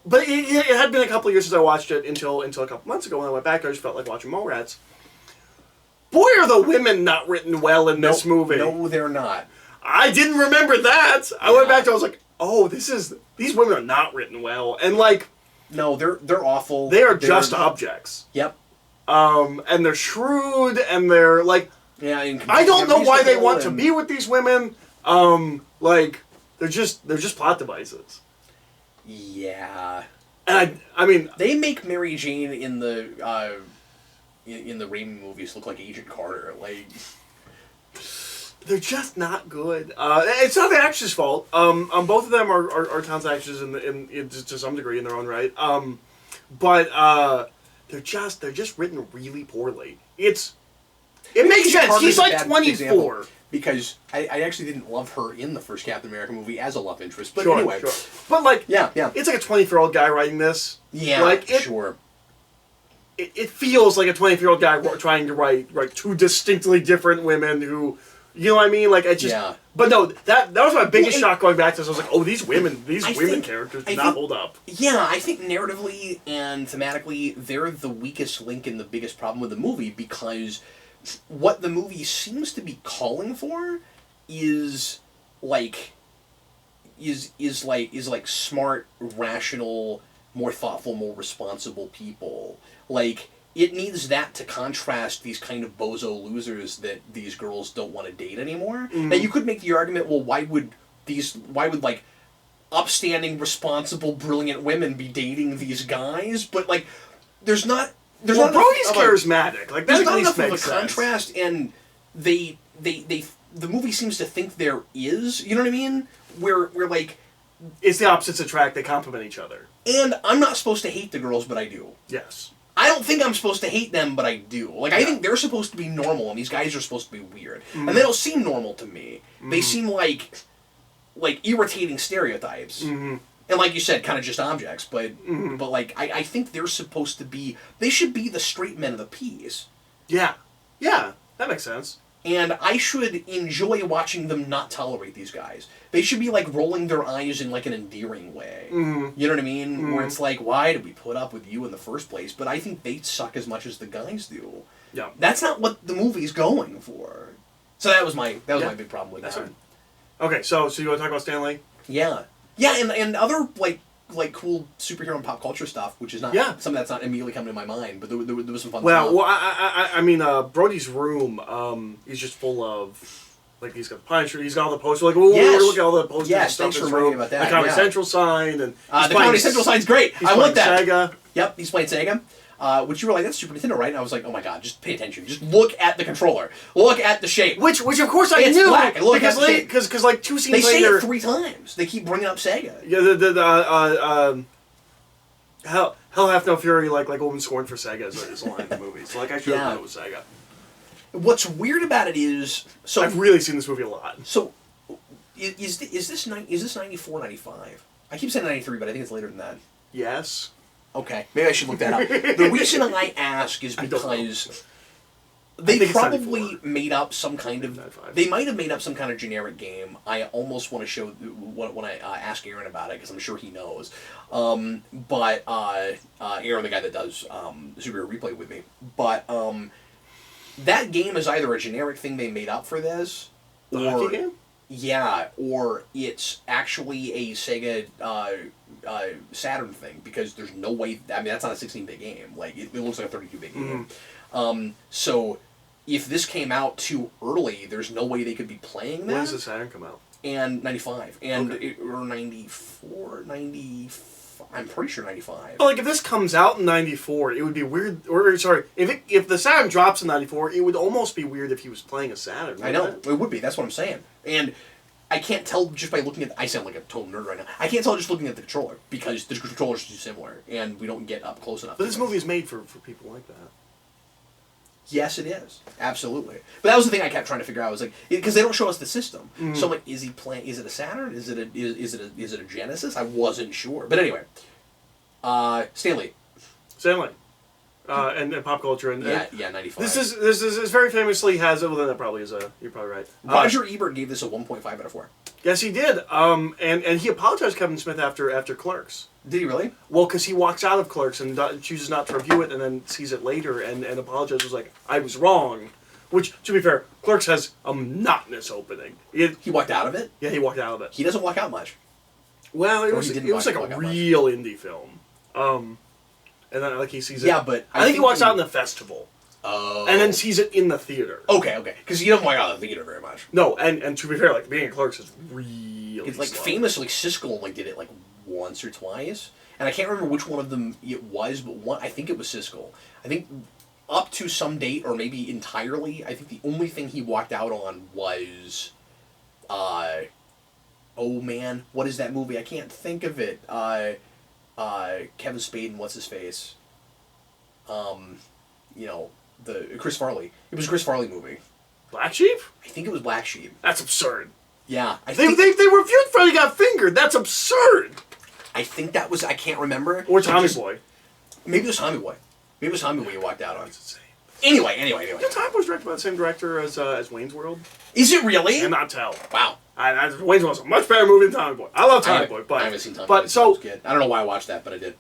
But it had been a couple of years since I watched it until a couple months ago when I went back. I just felt like watching Mallrats. Boy, are the women not written well in this movie. No, they're not. I didn't remember that. I went back to. I was like, oh, these women are not written well, and like. No, they're awful. They're just objects. Yep. And they're shrewd, and they're like. Yeah, I don't know why they want to be with these women. Like they're just plot devices. Yeah. And I mean, they make Mary Jane in the Raimi movies look like Agent Carter. Like they're just not good. It's not the actress' fault. Both of them are talented actors in to some degree in their own right. But they're just written really poorly. It makes sense. Carter's He's like 24. Because I actually didn't love her in the first Captain America movie as a love interest. But sure, anyway. Sure. But like, yeah. It's like a 24-year-old guy writing this. Yeah, like sure. It feels like a 24-year-old guy trying to write two distinctly different women who, you know what I mean? Like, it just... Yeah. But no, that was my biggest shock going back to this. I was like, oh, these women characters do not hold up. Yeah, I think narratively and thematically, they're the weakest link and the biggest problem with the movie because what the movie seems to be calling for is like smart, rational, more thoughtful, more responsible people. Like, it needs that to contrast these kind of bozo losers that these girls don't want to date anymore. Mm. Now, you could make the argument, well, why would like upstanding, responsible, brilliant women be dating these guys, but like, there's not. Well, Brody's charismatic. Like, there's that not at least enough of a makes sense. contrast, and the movie seems to think there is. You know what I mean? Where like, it's the opposites attract. They complement each other. And I'm not supposed to hate the girls, but I do. Yes. I don't think I'm supposed to hate them, but I do. Like, I think they're supposed to be normal, and these guys are supposed to be weird. And they don't seem normal to me. They seem like irritating stereotypes. And like you said, kind of just objects. But like, I think they're supposed to be... They should be the straight men of the piece. Yeah. Yeah, that makes sense. And I should enjoy watching them not tolerate these guys. They should be, like, rolling their eyes in, like, an endearing way. You know what I mean? Where it's like, why did we put up with you in the first place? But I think they suck as much as the guys do. Yeah. That's not what the movie's going for. So that was my big problem with that. Right. Okay, so you want to talk about Stan Lee? Yeah. Yeah, and other, like cool superhero and pop culture stuff, which is not something that's not immediately coming to my mind, but there was some fun stuff. Well, I mean, Brody's room, he's just full of... Like, he's got the Punisher, he's got all the posters. Like, we're looking at all the posters and stuff. Thanks for writing about that. The Comedy Central sign. And the Comedy Central sign's great. I want that. Sega. Yep, he's playing Sega. Which you were like, that's Super Nintendo, right? And I was like, oh my god, just pay attention. Just look at the controller. Look at the shape. Which of course I it's knew. Black. Because like 2 scenes later... They say it 3 times. They keep bringing up Sega. Yeah, Hell Hath No Fury, like Open Scorn for Sega is a line in the movie. So like, I should have known it was Sega. What's weird about it is... So I've really seen this movie a lot. So, is this 94, 95? I keep saying 93, but I think it's later than that. Yes. Okay, maybe I should look that up. The reason I ask is because they probably made up some kind of... They might have made up some kind of generic game. I almost want to show... when I ask Aaron about it, because I'm sure he knows. But Aaron, the guy that does Superhero Replay with me. But... that game is either a generic thing they made up for this, the hockey game? Yeah, or it's actually a Sega Saturn thing, because there's no way... I mean, that's not a 16-bit game. Like, it looks like a 32-bit game. So, if this came out too early, there's no way they could be playing that. When does the Saturn come out? And 95. And or 94, 95... I'm pretty sure 95. Well, like, if this comes out in 94, it would be weird... Or, sorry, if the Saturn drops in 94, it would almost be weird if he was playing a Saturn. I know. It would be. That's what I'm saying. And I can't tell just by looking at... I sound like a total nerd right now. I can't tell just looking at the controller, because the controllers are too similar, and we don't get up close enough. But this movie is made for people like that. Yes, it is. Absolutely. But that was the thing I kept trying to figure out. I was like, because they don't show us the system. So I'm like, is he playing? Is it a Saturn? Is it a Genesis? I wasn't sure. But anyway, Stan Lee. And pop culture and 95. This is very famously has it. Well, then that probably is a. You're probably right. Roger Ebert gave this a 1.5 out of 4. Yes, he did. And he apologized to Kevin Smith after Clerks. Did he really? Well, because he walks out of Clerks and chooses not to review it, and then sees it later and apologizes. Was like, I was wrong. Which, to be fair, Clerks has a monotonous opening. He walked out of it? Yeah, he walked out of it. He doesn't walk out much. Well, it was like a real indie film. And then like he sees it. Yeah, but I think he walks out in the festival. Oh. And then sees it in the theater. Okay. Because he doesn't walk out of the theater very much. No, and to be fair, like, being in Clerks is really It's like slow. famously Siskel did it like once or twice. And I can't remember which one of them it was, but I think it was Siskel. I think up to some date, or maybe entirely, I think the only thing he walked out on was oh man, what is that movie? I can't think of it. Kevin Spade and what's his face? The Chris Farley. It was a Chris Farley movie. Black Sheep? I think it was Black Sheep. That's absurd. Yeah. They reviewed Freddy Got Fingered. That's absurd. I think that was, I can't remember. Or Tommy Boy. Maybe it was Tommy Boy. Maybe it was Tommy Boy you walked out on. That's insane. Anyway. Tommy Boy's directed by the same director as Wayne's World. Is it really? Cannot tell. Wow. Wayne's World is a much better movie than Tommy Boy. I love Tommy Boy, but I haven't seen Tommy Boy. I don't know why I watched that, but I did.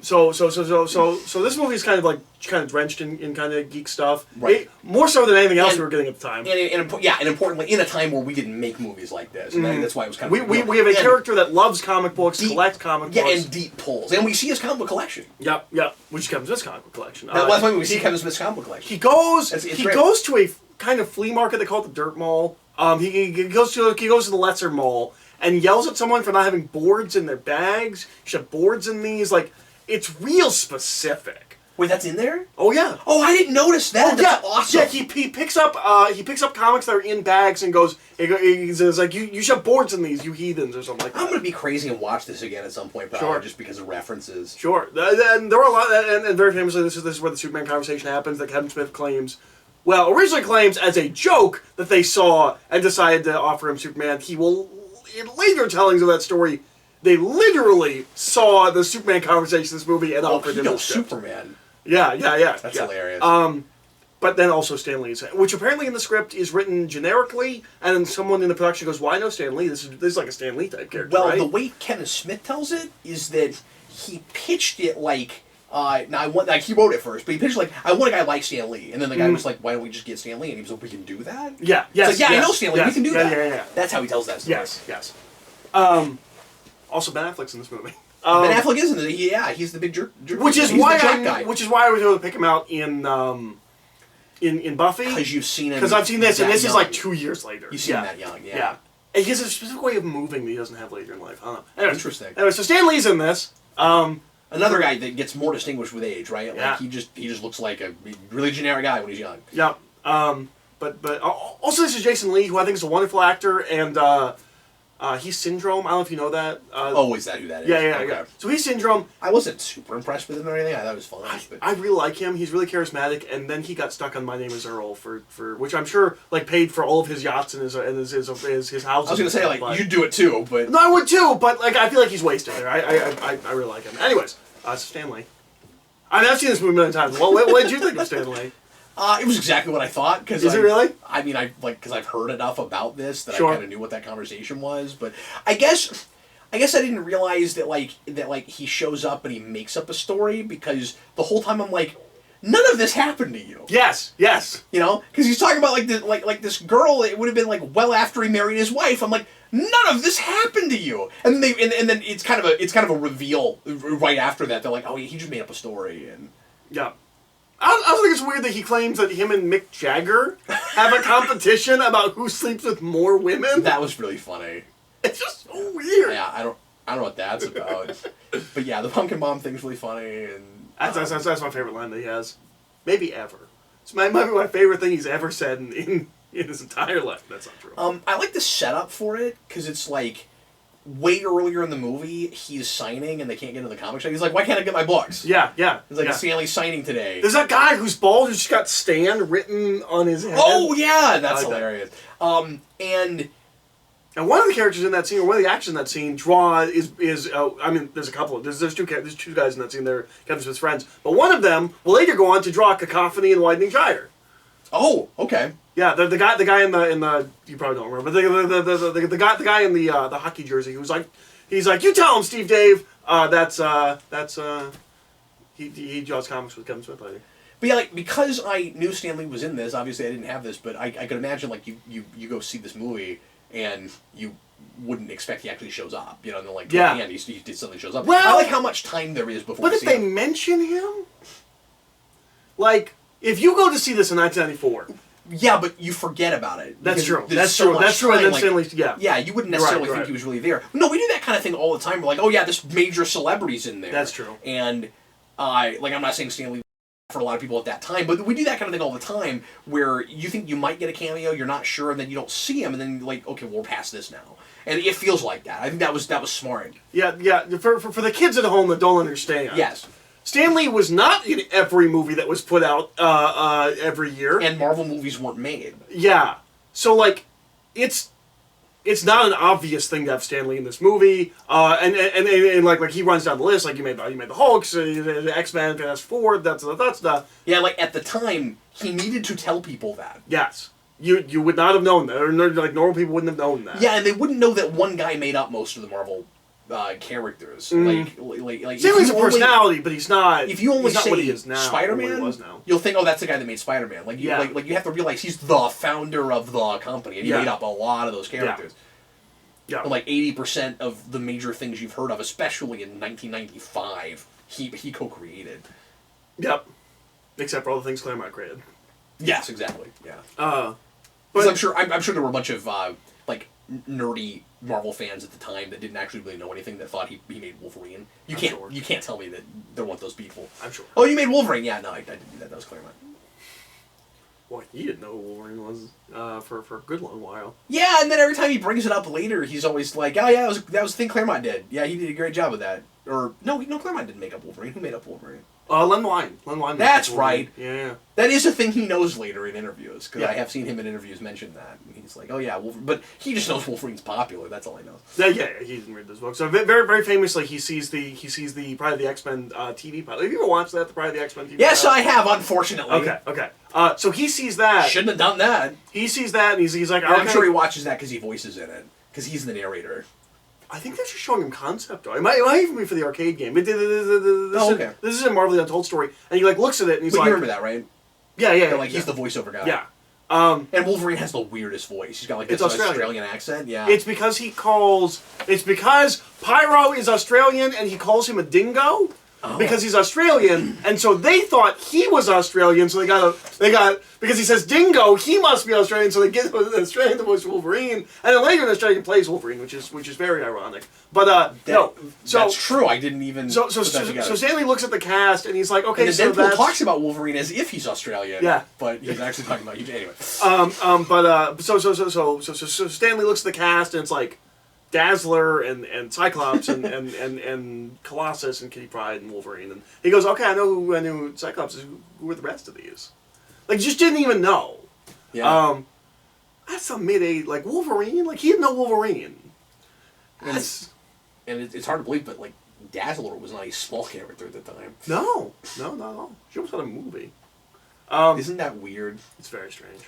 So this movie is kind of drenched in kind of geek stuff. Right. More so than anything else we were getting at the time. And importantly, in a time where we didn't make movies like this, and that's why it was kind of. We have a character that loves comic books, collects comic books. Yeah, and deep pulls, and we see his comic book collection. Yep. Which is Kevin Smith's comic book collection. That's why we see Kevin Smith's comic book collection. He goes to a kind of flea market. They call it the Dirt Mall. He goes to the Lesser Mall, and yells at someone for not having boards in their bags. You should have boards in these. Like, it's real specific. Wait, that's in there? Oh yeah. Oh, I didn't notice that. That's awesome. Yeah, he picks up comics that are in bags and goes. He says like you should have boards in these, you heathens, or something like that. I'm gonna be crazy and watch this again at some point, probably just because of references. Sure. And there were a lot, and very famously, this is where the Superman conversation happens. That Kevin Smith claims. Well, originally claims as a joke that they saw and decided to offer him Superman. He will, in later tellings of that story, they literally saw the Superman conversation in this movie and offered him the script. Superman. Yeah. That's hilarious. But then also Stan Lee's, which apparently in the script is written generically, and then someone in the production goes, "Why no Stan Lee? This is like a Stan Lee type character." Well, right? the way Kevin Smith tells it is that he pitched it like. He wrote it first, but he pitched like, I want a guy like Stan Lee, and then the guy was like, why don't we just get Stan Lee? And he was like, we can do that? Yeah, yes, I know Stan Lee, we can do that. Yeah. That's how he tells that story. Yes. Also, Ben Affleck's in this movie. Ben Affleck is in it. He's the big jerk. Which is why I was able to pick him out in Buffy. Because you've seen him. Because I've seen this, and this is like 2 years later. You've seen him that young, yeah. And he has a specific way of moving that he doesn't have later in life. I don't know. Anyways, interesting. Anyway, so Stan Lee's in this. Another guy that gets more distinguished with age, right? Yeah. Like he just looks like a really generic guy when he's young. Yep. But also this is Jason Lee, who I think is a wonderful actor, and he's Syndrome. I don't know if you know that. Is that who that is? Yeah. So he's Syndrome. I wasn't super impressed with him or anything. I thought it was fun. I really like him. He's really charismatic, and then he got stuck on My Name Is Earl for which I'm sure like paid for all of his yachts and his houses. I was gonna say like you'd do it too, but no, I would too. But like I feel like he's wasted there. I really like him. Anyways, so Stan Lee. I mean, I've seen this movie a million times. What did you think of Stan Lee? It was exactly what I thought. Is it really? I mean, because I've heard enough about this that Sure. I kind of knew what that conversation was. But I guess I didn't realize that he shows up and he makes up a story, because the whole time I'm like, none of this happened to you. Yes. You know, because he's talking about like this girl. It would have been like well after he married his wife. I'm like, none of this happened to you. And then then it's kind of a reveal right after that. They're like, oh, he just made up a story. And yeah. I also think it's weird that he claims that him and Mick Jagger have a competition about who sleeps with more women. That was really funny. It's just so weird. Yeah, I don't know what that's about. But yeah, the Pumpkin Bomb thing's really funny, and that's my favorite line that he has, maybe ever. It's might be my favorite thing he's ever said in his entire life. That's not true. I like the setup for it, because it's like way earlier in the movie, he's signing and they can't get into the comic shop. He's like, why can't I get my books? Yeah. It's like, Stanley's signing today. There's that guy who's bald who's just got Stan written on his head. Oh, yeah! That's hilarious. And one of the characters in that scene, or one of the actors in that scene, there's a couple of, there's two guys in that scene, they're Kevin Smith's friends, but one of them will later go on to draw Cacophony and the Widening Gyre. Oh, okay. Yeah, the guy in the you probably don't remember, but the guy in the hockey jersey who's like, he's like, you tell him, Steve Dave, he draws comics with Kevin Smith later. But yeah, like, because I knew Stan Lee was in this, obviously I didn't have this, but I could imagine like you go see this movie and you wouldn't expect he actually shows up, you know, and then like at the end he did something shows up. Well, I like how much time there is before. But if they mention him, like if you go to see this in 1994. Yeah, but you forget about it. That's true. That's so true. That's true. And then Stanley, yeah, you wouldn't necessarily think he was really there. No, we do that kind of thing all the time. We're like, oh yeah, this major celebrity's in there. That's true. And I'm not saying Stanley for a lot of people at that time, but we do that kind of thing all the time, where you think you might get a cameo, you're not sure, and then you don't see him, and then like, okay, we're past this now. And it feels like that. I think that was smart. Yeah. For the kids at home that don't understand. Yes. Stan Lee was not in every movie that was put out every year. And Marvel movies weren't made. Yeah. So, like, it's not an obvious thing to have Stan Lee in this movie. And like he runs down the list, like, you made the Hulks, the X-Men, Fantastic Four, that's the... Yeah, like, at the time, he needed to tell people that. Yes. You would not have known that. Or, like, normal people wouldn't have known that. Yeah, and they wouldn't know that one guy made up most of the Marvel characters. Like Stanley's a personality, but he's not. If you only say what he is now, Spider-Man, you'll think, oh, that's the guy that made Spider-Man. Like you have to realize he's the founder of the company, and he made up a lot of those characters. Yeah. And like 80% of the major things you've heard of, especially in 1995, he co-created. Yep. Except for all the things Claremont created. Yes, exactly. Yeah. But I'm sure there were a bunch of nerdy Marvel fans at the time that didn't actually really know anything that thought he made Wolverine. You can't tell me that there weren't those people. I'm sure. Oh, you made Wolverine? Yeah, no, I didn't do that. That was Claremont. Well, he didn't know who Wolverine was for a good long while. Yeah, and then every time he brings it up later, he's always like, "Oh yeah, that was the thing Claremont did. Yeah, he did a great job with that." Or no, Claremont didn't make up Wolverine. Who made up Wolverine? Len Wein. That's right. Yeah. That is a thing he knows later in interviews, because I have seen him in interviews mention that. And he's like, "Oh yeah, Wolverine," but he just knows Wolverine's popular. That's all he knows. Yeah, he didn't read this book. So very, very famously, he sees the Pride of the X-Men TV pilot. Have you ever watched that, the Pride of the X-Men TV? Yes, pilot? I have. Unfortunately. Okay. So he sees that. Shouldn't have done that. He sees that, and he's like, okay. I'm sure he watches that because he voices in it, because he's the narrator. I think they're just showing him concept art. It might even be for the arcade game. This is a Marvel the Untold Story, and he looks at it and he's like, you remember that, right? Yeah. He's the voiceover guy. Yeah. And Wolverine has the weirdest voice. He's got this Australian accent. Yeah. It's because Pyro is Australian and he calls him a dingo. Oh. Because he's Australian, and so they thought he was Australian, so they got because he says dingo, he must be Australian, so they get an Australian to voice Wolverine, and then later an Australian plays Wolverine, which is very ironic. But that's true. I didn't even. So Stanley looks at the cast and he's like, okay, and so Deadpool talks about Wolverine as if he's Australian. Yeah, but he's actually talking about you anyway. So Stanley looks at the cast and it's like Dazzler and Cyclops and Colossus and Kitty Pryde and Wolverine, and he goes, okay, I knew Cyclops is. Who were the rest of these? Like, just didn't even know. Yeah. That's a mid-age, like Wolverine. Like, he didn't know Wolverine. And it's hard to believe, but like Dazzler was not a small character at the time. No, not at all. She was on a movie. Isn't that weird? It's very strange.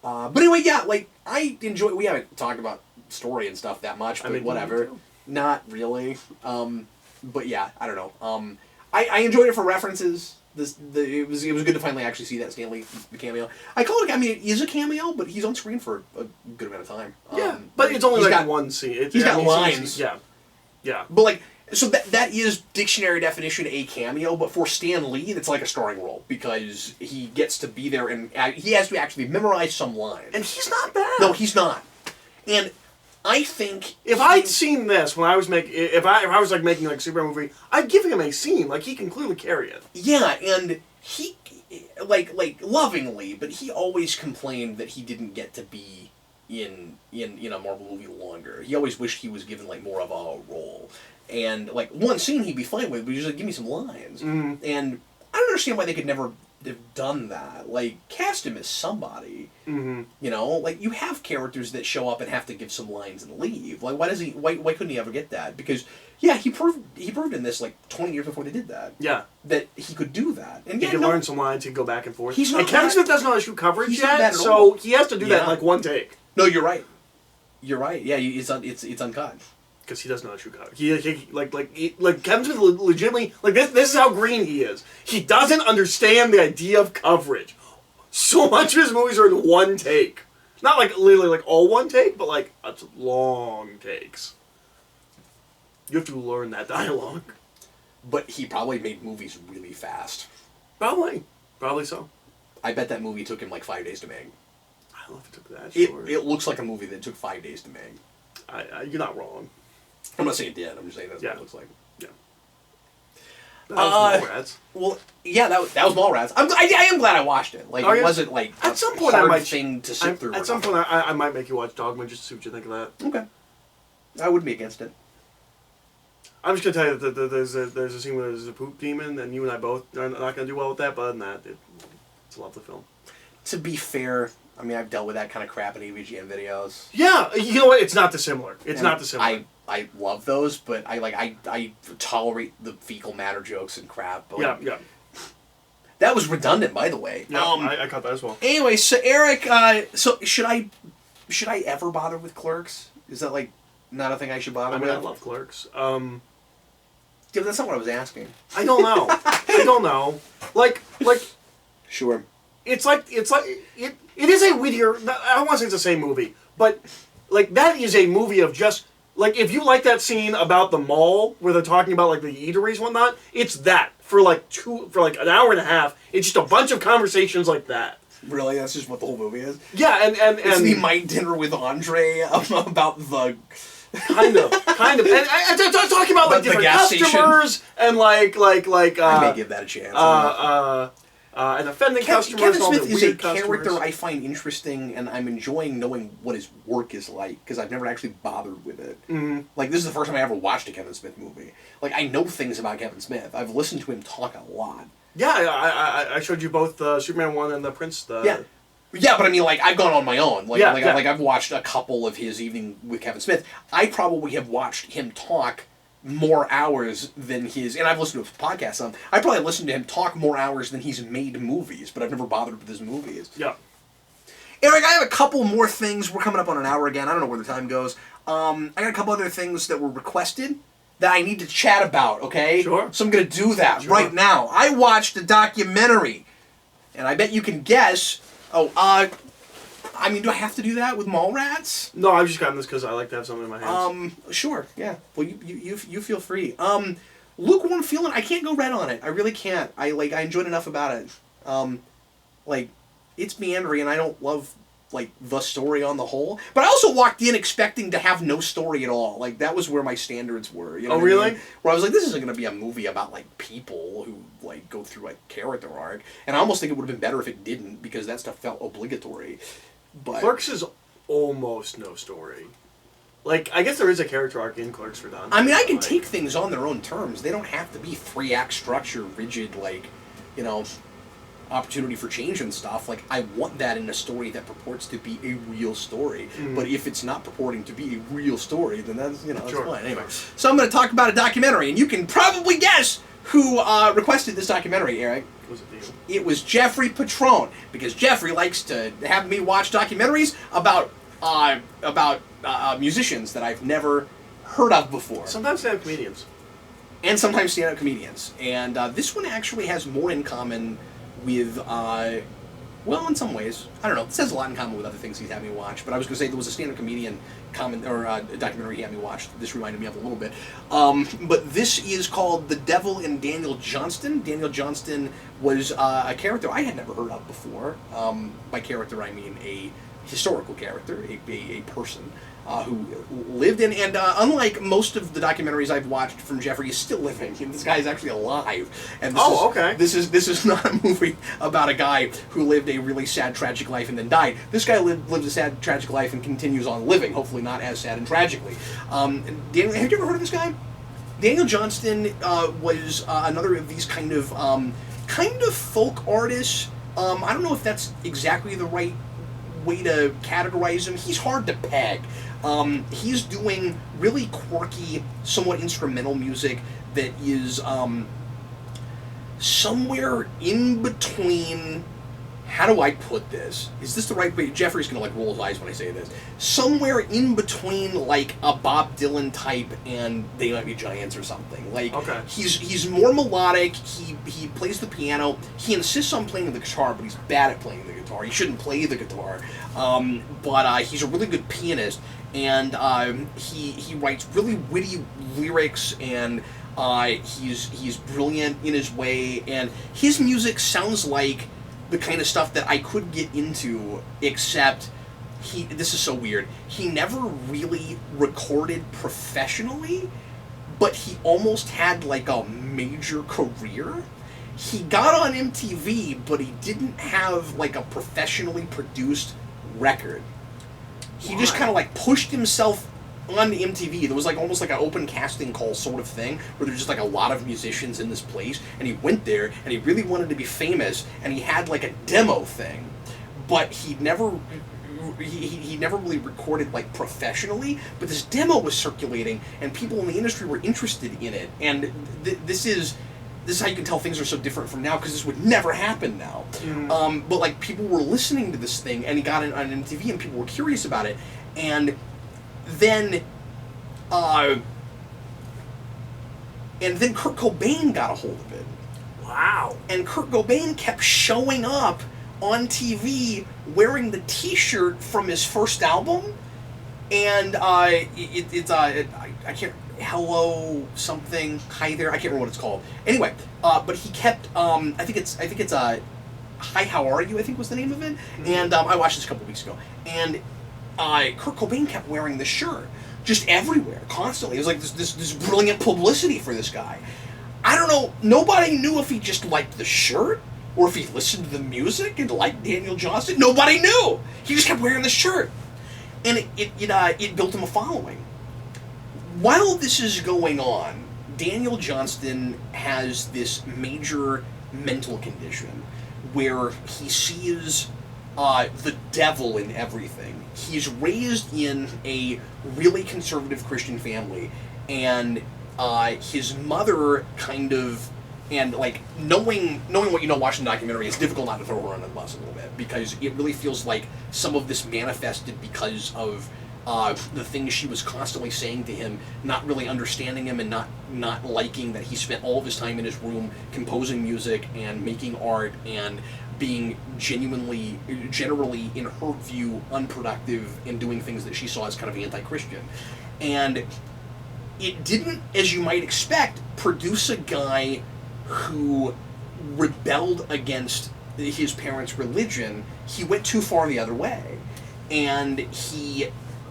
But anyway, yeah, like I enjoy. We haven't talked about story and stuff that much, but whatever. Not really. But yeah, I don't know. I enjoyed it for references. It was good to finally actually see that Stanley cameo. I call it. I mean, it is a cameo, but he's on screen for a good amount of time. Yeah, but it's only like one scene. He's got lines. Yeah. But like, so that is dictionary definition a cameo, but for Stan Lee, it's like a starring role because he gets to be there and he has to actually memorize some lines. And he's not bad. No, he's not. And I think if I'd seen this when I was if I was like making like a Superman movie, I'd give him a scene. Like, he can clearly carry it. Yeah, and he like lovingly, but he always complained that he didn't get to be in a Marvel movie longer. He always wished he was given like more of a role. And like one scene he'd be fine with, but he's like, give me some lines. Mm-hmm. And I don't understand why they could never have done that. Like, cast him as somebody. Mm-hmm. You know, like you have characters that show up and have to give some lines and leave. Like, why couldn't he ever get that? Because yeah, he proved in this like 20 years before they did that. Yeah, that he could do that, and he could learn some lines. He could go back and forth. He's not. And Kevin Smith doesn't know how to shoot coverage he's yet, not so he has to do that in like one take. No, you're right. You're right. Yeah, it's uncut. Because he doesn't know how to shoot coverage. He like Kevin Smith legitimately like this is how green he is. He doesn't understand the idea of coverage. So much of his movies are in one take. Not like literally like all one take, but like it's long takes. You have to learn that dialogue. But he probably made movies really fast. Probably so. I bet that movie took him like 5 days to make. I don't know if it took that short. It looks like a movie that took 5 days to make. You're not wrong. I'm not saying it did. I'm just saying that's what it looks like. Yeah. That was Mallrats. Well, yeah, that was Mallrats. I am glad I watched it. Like, it wasn't like at some point I might thing to sit through. At some point I might make you watch Dogma just to see what you think of that. Okay. I wouldn't be against it. I'm just gonna tell you that there's a scene where there's a poop demon, and you and I both are not gonna do well with that. But other than that, it's a lovely film. To be fair, I mean, I've dealt with that kind of crap in AVGN videos. Yeah, you know what? It's not dissimilar. It's not dissimilar. I love those, but I tolerate the fecal matter jokes and crap. But yeah. That was redundant, by the way. Yeah, I caught that as well. Anyway, so Eric, so should I ever bother with Clerks? Is that like not a thing I should bother with? I love Clerks. Yeah, but that's not what I was asking. I don't know. Like. Sure. It is a wittier. I don't want to say it's the same movie, but like that is a movie of just like if you like that scene about the mall where they're talking about like the eateries and whatnot, it's that for like an hour and a half. It's just a bunch of conversations like that. Really? That's just what the whole movie is? Yeah, and It's the My Dinner with Andre about the... Kind of. And talking about like different customers and like I may give that a chance. and offending customers. Kevin and all Smith the is a weird character customers. I find interesting, and I'm enjoying knowing what his work is like because I've never actually bothered with it. Mm-hmm. Like this is the first time I ever watched a Kevin Smith movie. Like I know things about Kevin Smith. I've listened to him talk a lot. Yeah, I showed you both the Superman 1 and the Prince. Yeah, but I mean, like, I've gone on my own. Like, Yeah. I've watched a couple of his Evening with Kevin Smith. I probably have watched him talk more hours than his... And I've listened to his podcast on. I probably listened to him talk more hours than he's made movies, but I've never bothered with his movies. Yeah. Eric, I have a couple more things. We're coming up on an hour again. I don't know where the time goes. I got a couple other things that were requested that I need to chat about, okay? Sure. So I'm going to do that right now. I watched a documentary, and I bet you can guess... I mean, do I have to do that with Mallrats? No, I've just gotten this because I like to have something in my hands. Sure, yeah. Well, you feel free. Lukewarm feeling, I can't go red on it. I really can't. I enjoyed enough about it. It's meandering, and I don't love, the story on the whole. But I also walked in expecting to have no story at all. Like, that was where my standards were. You know really? I mean? Where I was like, this isn't going to be a movie about, people who, go through a character arc. And I almost think it would have been better if it didn't, because that stuff felt obligatory. But Clerks is almost no story. I guess there is a character arc in Clerks for Don. I mean, I can take things on their own terms. They don't have to be 3-act structure, rigid, opportunity for change and stuff. I want that in a story that purports to be a real story. But if it's not purporting to be a real story, then that's, that's fine. Anyway, so I'm going to talk about a documentary, and you can probably guess who requested this documentary, Eric. Was it you? It was Jeffrey Patrone, because Jeffrey likes to have me watch documentaries about musicians that I've never heard of before. Sometimes stand-up comedians. And sometimes stand-up comedians. And this one actually has more in common with, in some ways. I don't know. It has a lot in common with other things he's had me watch. But I was going to say there was a stand-up comedian documentary he had me watch. This reminded me of a little bit. But this is called The Devil and Daniel Johnston. Daniel Johnston was a character I had never heard of before. By character, I mean a historical character, a person who lived in, and unlike most of the documentaries I've watched from Jeffrey, he's still living. This guy is actually alive. And this is not a movie about a guy who lived a really sad, tragic life and then died. This guy lived a sad, tragic life and continues on living, hopefully not as sad and tragically. Daniel, have you ever heard of this guy? Daniel Johnston was another of these kind of folk artists. I don't know if that's exactly the right way to categorize him. He's hard to peg. He's doing really quirky, somewhat instrumental music that is somewhere in between. How do I put this? Is this the right way? Jeffrey's gonna roll his eyes when I say this. Somewhere in between a Bob Dylan type and They Might Be Giants or something. He's more melodic. He plays the piano. He insists on playing the guitar, but he's bad at playing the guitar. He shouldn't play the guitar. But he's a really good pianist, and he writes really witty lyrics, and he's brilliant in his way, and his music sounds like the kind of stuff that I could get into, except this is so weird, he never really recorded professionally, but he almost had a major career. He got on MTV, but he didn't have a professionally produced record. He just kind of pushed himself on MTV. There was almost an open casting call sort of thing, where there's just a lot of musicians in this place, and he went there, and he really wanted to be famous, and he had a demo thing, but he never really recorded professionally. But this demo was circulating, and people in the industry were interested in it, and this is how you can tell things are so different from now, because this would never happen now. But people were listening to this thing, and he got it on MTV, and people were curious about it, and then Kurt Cobain got a hold of it. Wow. And Kurt Cobain kept showing up on TV wearing the T-shirt from his first album, and I can't, hello something, hi there, I can't remember what it's called. Anyway, but he kept I think it's Hi, How Are You, I think was the name of it. And I watched this a couple weeks ago. And Kurt Cobain kept wearing this shirt just everywhere, constantly. It was like this brilliant publicity for this guy. I don't know, nobody knew if he just liked the shirt or if he listened to the music and liked Daniel Johnston. Nobody knew. He just kept wearing this shirt. And it built him a following. While this is going on, Daniel Johnston has this major mental condition where he sees the devil in everything. He's raised in a really conservative Christian family, and his mother kind of, and like knowing what you know watching the documentary, it's difficult not to throw her under the bus a little bit, because it really feels like some of this manifested because of the things she was constantly saying to him, not really understanding him and not liking that he spent all of his time in his room composing music and making art and being generally, in her view, unproductive and doing things that she saw as kind of anti-Christian. And it didn't, as you might expect, produce a guy who rebelled against his parents' religion. He went too far the other way. And he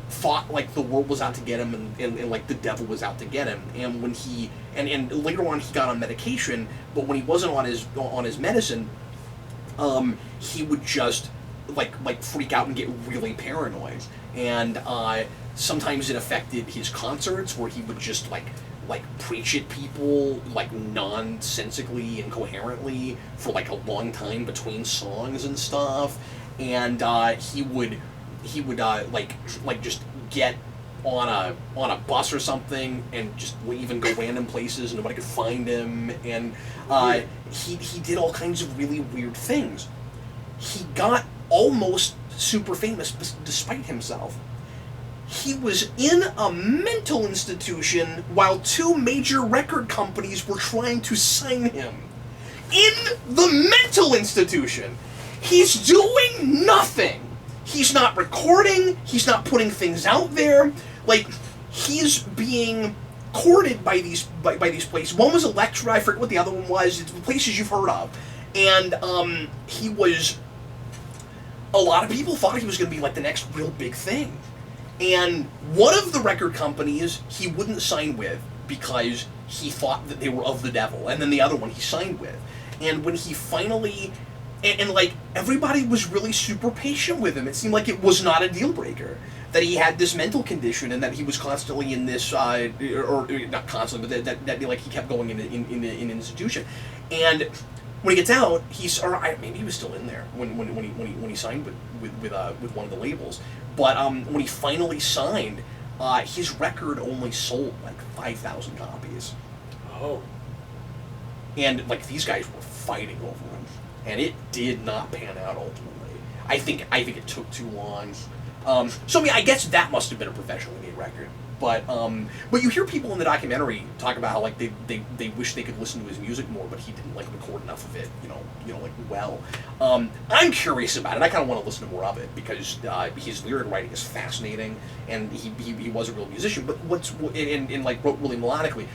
thought like the world was out to get him and like the devil was out to get him. And when he and later on he got on medication, but when he wasn't on his medicine, he would just like freak out and get really paranoid. And sometimes it affected his concerts, where he would just like preach at people like nonsensically and incoherently for like a long time between songs and stuff. And he would like just get on a bus or something and just leave and go random places and nobody could find him. And he did all kinds of really weird things. He got almost super famous despite himself. He was in a mental institution while two major record companies were trying to sign him. In the mental institution! He's doing nothing! He's not recording, he's not putting things out there. Like, he's being courted by these places. One was Elektra, I forget what the other one was. It's places you've heard of. And he was... A lot of people thought he was going to be like the next real big thing. And one of the record companies he wouldn't sign with because he thought that they were of the devil. And then the other one he signed with. And when he finally... And like, everybody was really super patient with him. It seemed like it was not a deal breaker. That he had this mental condition and that he was constantly in this, or not constantly, but that like he kept going in an institution. And when he gets out, maybe he was still in there when he signed with one of the labels. But when he finally signed, his record only sold like 5,000 copies. Oh. And like these guys were fighting over him. And it did not pan out ultimately. I think it took too long. So I mean, I guess that must have been a professionally made record. But you hear people in the documentary talk about how like they wish they could listen to his music more, but he didn't like record enough of it, like well. I'm curious about it. I kind of want to listen to more of it because his lyric writing is fascinating, and he was a real musician. But and like wrote really melodically.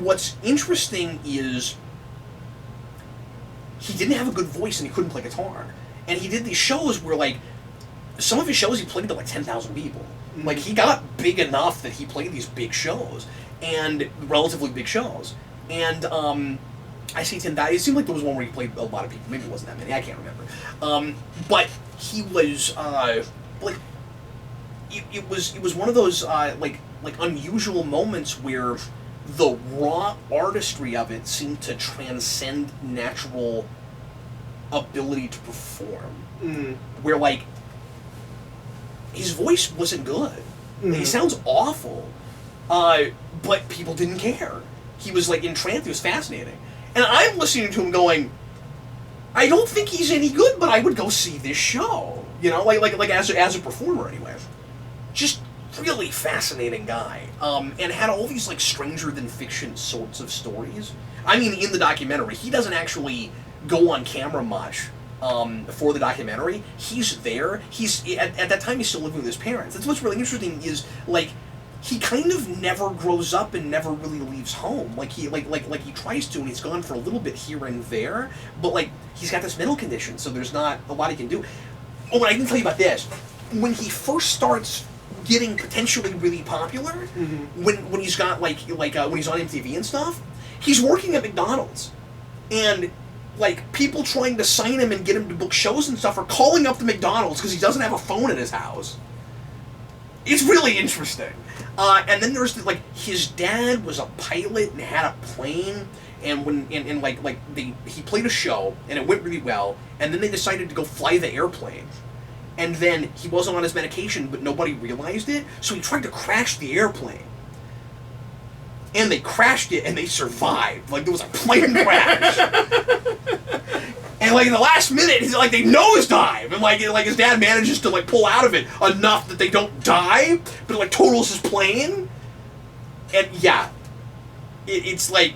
What's interesting is he didn't have a good voice and he couldn't play guitar. And he did these shows where, like, some of his shows he played to, like, 10,000 people. Mm-hmm. Like, he got big enough that he played these big shows, and relatively big shows. And, I say 10,000, it seemed like there was one where he played a lot of people. Maybe it wasn't that many, I can't remember. But he was, like, it was one of those, like unusual moments where the raw artistry of it seemed to transcend natural ability to perform. Mm. Where, like, his voice wasn't good. Mm. He sounds awful. But people didn't care. He was, like, entranced. It was fascinating. And I'm listening to him going, I don't think he's any good, but I would go see this show. You know, like as a performer anyway. Just really fascinating guy, and had all these like stranger than fiction sorts of stories. I mean, in the documentary, he doesn't actually go on camera much for the documentary. He's there. He's at that time he's still living with his parents. That's what's really interesting is like he kind of never grows up and never really leaves home. Like he tries to, and he's gone for a little bit here and there, but like he's got this mental condition, so there's not a lot he can do. Oh, and I didn't tell you about this. When he first starts getting potentially really popular, when he's got when he's on MTV and stuff, he's working at McDonald's, and like people trying to sign him and get him to book shows and stuff are calling up the McDonald's because he doesn't have a phone in his house. It's really interesting. And then there's like his dad was a pilot and had a plane, and he played a show and it went really well, and then they decided to go fly the airplane, and then he wasn't on his medication, but nobody realized it, so he tried to crash the airplane, and they crashed it and they survived. Like there was a plane crash. And like in the last minute, he's like they nosedive, and like his dad manages to like pull out of it enough that they don't die, but it like totals his plane. And yeah, it's like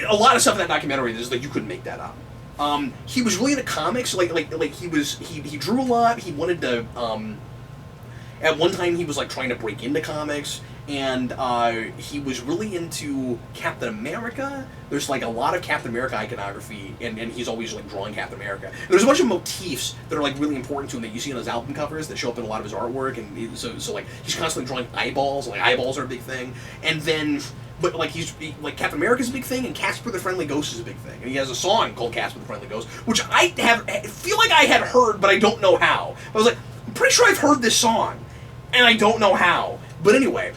a lot of stuff in that documentary. There's like you couldn't make that up. He was really into comics. He drew a lot. He wanted to. At one time, he was like trying to break into comics. And he was really into Captain America. There's like a lot of Captain America iconography, and he's always like drawing Captain America. There's a bunch of motifs that are like really important to him that you see on his album covers that show up in a lot of his artwork, and so like he's constantly drawing eyeballs. Like eyeballs are a big thing, and then but like like Captain America's a big thing, and Casper the Friendly Ghost is a big thing, and he has a song called Casper the Friendly Ghost, which I feel like I had heard, but I don't know how. I was like, I'm pretty sure I've heard this song, and I don't know how. But anyway.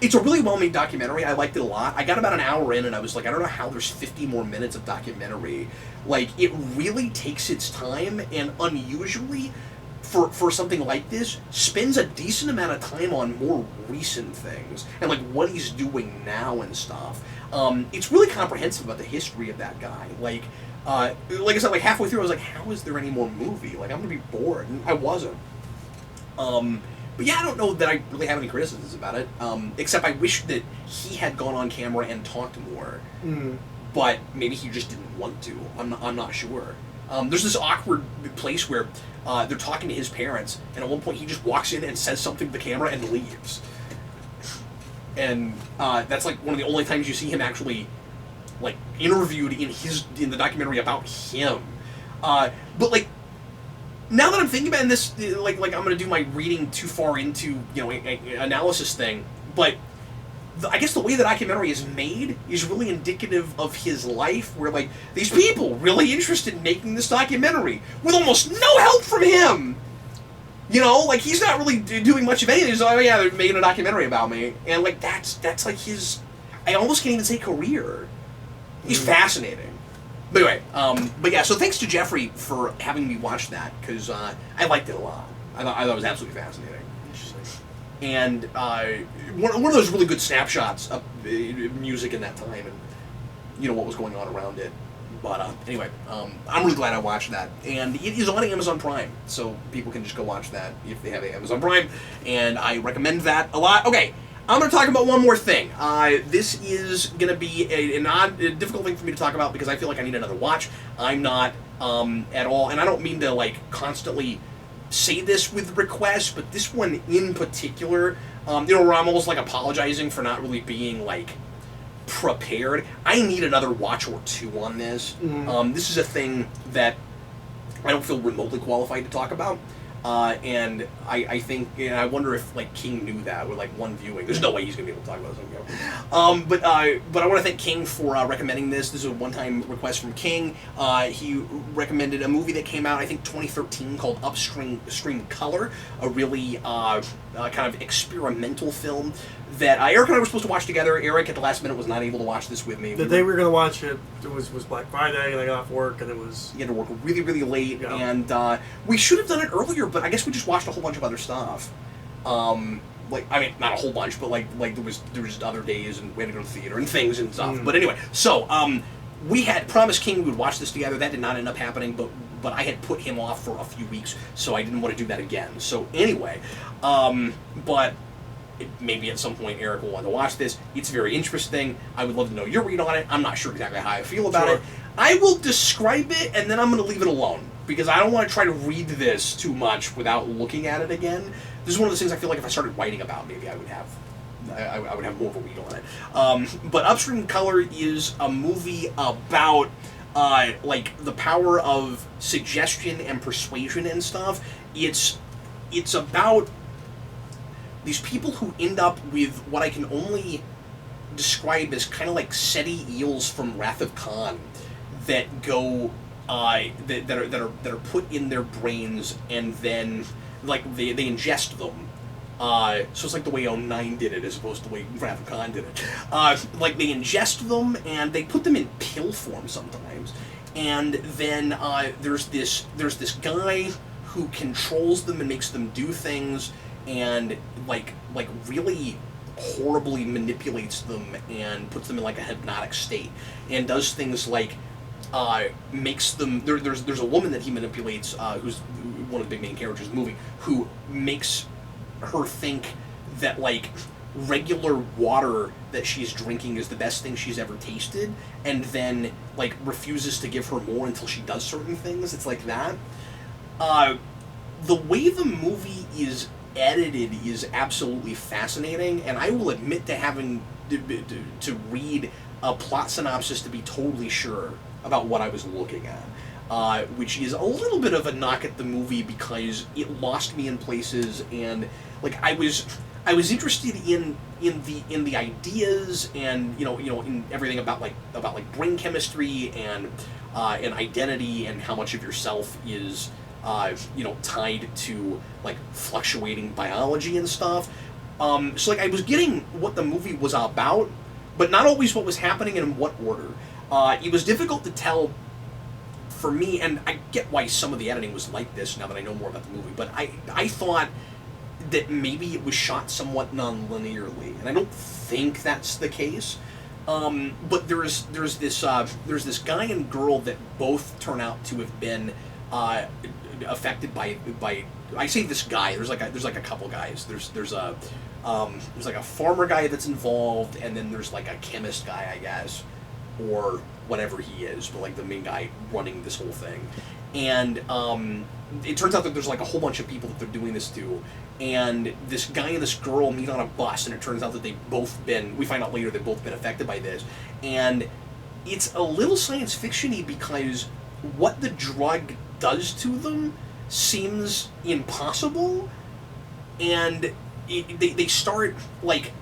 It's a really well-made documentary. I liked it a lot. I got about an hour in, and I was like, I don't know how there's 50 more minutes of documentary. Like, it really takes its time, and unusually, for something like this, spends a decent amount of time on more recent things, and like what he's doing now and stuff. It's really comprehensive about the history of that guy. Like I said, like halfway through, I was like, how is there any more movie? Like, I'm gonna be bored, and I wasn't. But yeah, I don't know that I really have any criticisms about it, except I wish that he had gone on camera and talked more. But maybe he just didn't want to. I'm not sure. There's this awkward place where they're talking to his parents, and at one point he just walks in and says something to the camera and leaves. And that's like one of the only times you see him actually like interviewed in the documentary about him. But like. Now that I'm thinking about this, like I'm gonna do my reading too far into analysis thing, but I guess the way the documentary is made is really indicative of his life, where like these people really interested in making this documentary with almost no help from him. Like he's not really doing much of anything. He's like, oh yeah, they're making a documentary about me, and like that's like his. I almost can't even say career. He's fascinating. But anyway, but yeah, so thanks to Jeffrey for having me watch that, because I liked it a lot. I thought it was absolutely fascinating. Interesting. And one of those really good snapshots of music in that time, and what was going on around it. But anyway, I'm really glad I watched that. And it is on Amazon Prime, so people can just go watch that if they have Amazon Prime, and I recommend that a lot. Okay. I'm going to talk about one more thing. This is going to be a difficult thing for me to talk about because I feel like I need another watch. I'm not at all, and I don't mean to like constantly say this with requests, but this one in particular, where I'm almost like apologizing for not really being like prepared. I need another watch or two on this. This is a thing that I don't feel remotely qualified to talk about. And I think, I wonder if like King knew that with like one viewing. There's no way he's gonna be able to talk about this. But I want to thank King for recommending this. This is a one-time request from King. He recommended a movie that came out, I think 2013, called Upstream Color, a really kind of experimental film that Eric and I were supposed to watch together. Eric at the last minute was not able to watch this with me. The day we were going to watch it, was Black Friday, and I got off work, and it was... You had to work really, really late, yeah. And we should have done it earlier, but I guess we just watched a whole bunch of other stuff. Not a whole bunch, but like there was just other days, and we had to go to the theater and things and stuff. But anyway, so we had promised King we would watch this together. That did not end up happening, but I had put him off for a few weeks, so I didn't want to do that again. So anyway, but maybe at some point Eric will want to watch this. It's very interesting. I would love to know your read on it. I'm not sure exactly how I feel about it. I will describe it, and then I'm going to leave it alone, because I don't want to try to read this too much without looking at it again. this is one of those things I feel like if I started writing about, maybe I would have more of a read on it. But Upstream Color is a movie about like the power of suggestion and persuasion and stuff. It's about these people who end up with what I can only describe as kind of like SETI eels from Wrath of Khan that go that are put in their brains, and then like they ingest them. So it's like the way 09 did it as opposed to the way Wrath of Khan did it. Like they ingest them and they put them in pill form sometimes, and then there's this guy who controls them and makes them do things, and like really horribly manipulates them and puts them in like a hypnotic state, and does things like makes them there's a woman that he manipulates who's one of the big main characters in the movie, who makes her think that like regular water that she's drinking is the best thing she's ever tasted, and then like refuses to give her more until she does certain things. It's like that. The way the movie is edited is absolutely fascinating, and I will admit to having to read a plot synopsis to be totally sure about what I was looking at, which is a little bit of a knock at the movie because it lost me in places, and like I was interested in the ideas and you know in everything about like brain chemistry and identity and how much of yourself is tied to like fluctuating biology and stuff. So like I was getting what the movie was about, but not always what was happening and in what order. It was difficult to tell for me, and I get why some of the editing was like this now that I know more about the movie, but I thought that maybe it was shot somewhat non-linearly, and I don't think that's the case. But there's this guy and girl that both turn out to have been affected by I say this guy. There's like a couple guys. There's like a farmer guy that's involved, and then there's like a chemist guy, I guess, or whatever he is, but like the main guy running this whole thing. And it turns out that there's like a whole bunch of people that they're doing this to, and this guy and this girl meet on a bus, and it turns out that we find out later they've both been affected by this. And it's a little science fiction-y because what the drug does to them seems impossible, and they start like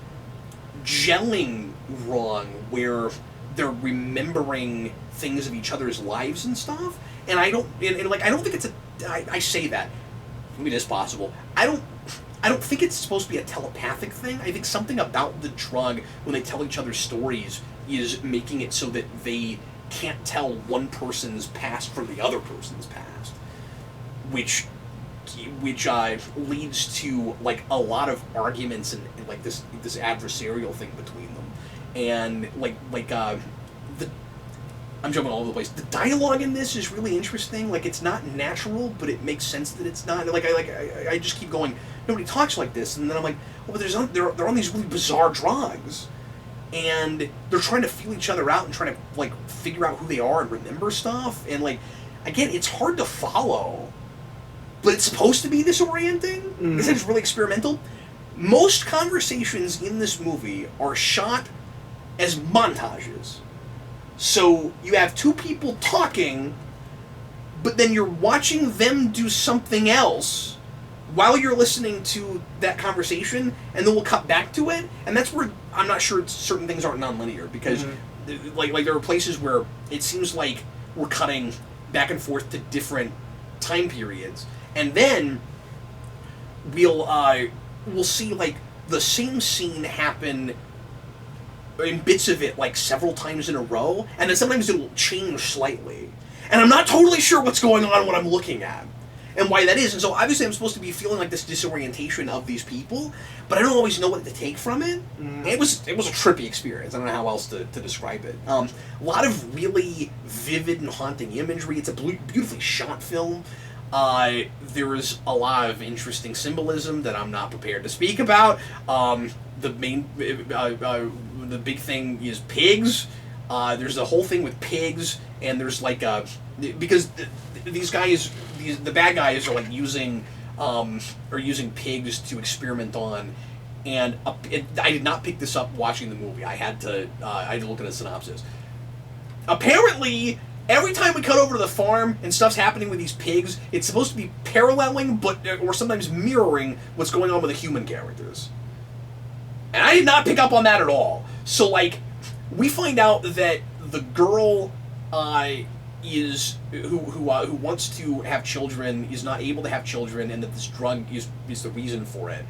gelling wrong, where they're remembering things of each other's lives and stuff. And I don't think it's I say that, I mean, it's possible. I don't think it's supposed to be a telepathic thing. I think something about the drug, when they tell each other stories, is making it so that they can't tell one person's past from the other person's past, which leads to like a lot of arguments and like this adversarial thing between them, and I'm jumping all over the place. The dialogue in this is really interesting. Like, it's not natural, but it makes sense that it's not. I just keep going, nobody talks like this, and then I'm like, oh, but they're on these really bizarre drugs, and they're trying to feel each other out and trying to like figure out who they are and remember stuff, and like, again, it's hard to follow, but it's supposed to be disorienting. Mm-hmm. It's really experimental. Most conversations in this movie are shot as montages. So you have two people talking, but then you're watching them do something else while you're listening to that conversation, and then we'll cut back to it. And that's where I'm not sure certain things aren't nonlinear, because like there are places where it seems like we're cutting back and forth to different time periods, and then we'll see like the same scene happen in bits of it like several times in a row, and then sometimes it'll change slightly, and I'm not totally sure what's going on when I'm looking at and why that is. And so obviously I'm supposed to be feeling like this disorientation of these people, but I don't always know what to take from it. It was a trippy experience. I don't know how else to describe it. A lot of really vivid and haunting imagery. It's a beautifully shot film. There's a lot of interesting symbolism that I'm not prepared to speak about. The big thing is pigs. There's a whole thing with pigs, and there's like because these guys, the bad guys are like using or using pigs to experiment on. And I did not pick this up watching the movie. I had to look at a synopsis. Apparently, every time we cut over to the farm and stuff's happening with these pigs, it's supposed to be paralleling, or sometimes mirroring what's going on with the human characters. And I did not pick up on that at all. So, like, we find out that the girl who wants to have children is not able to have children, and that this drug is the reason for it.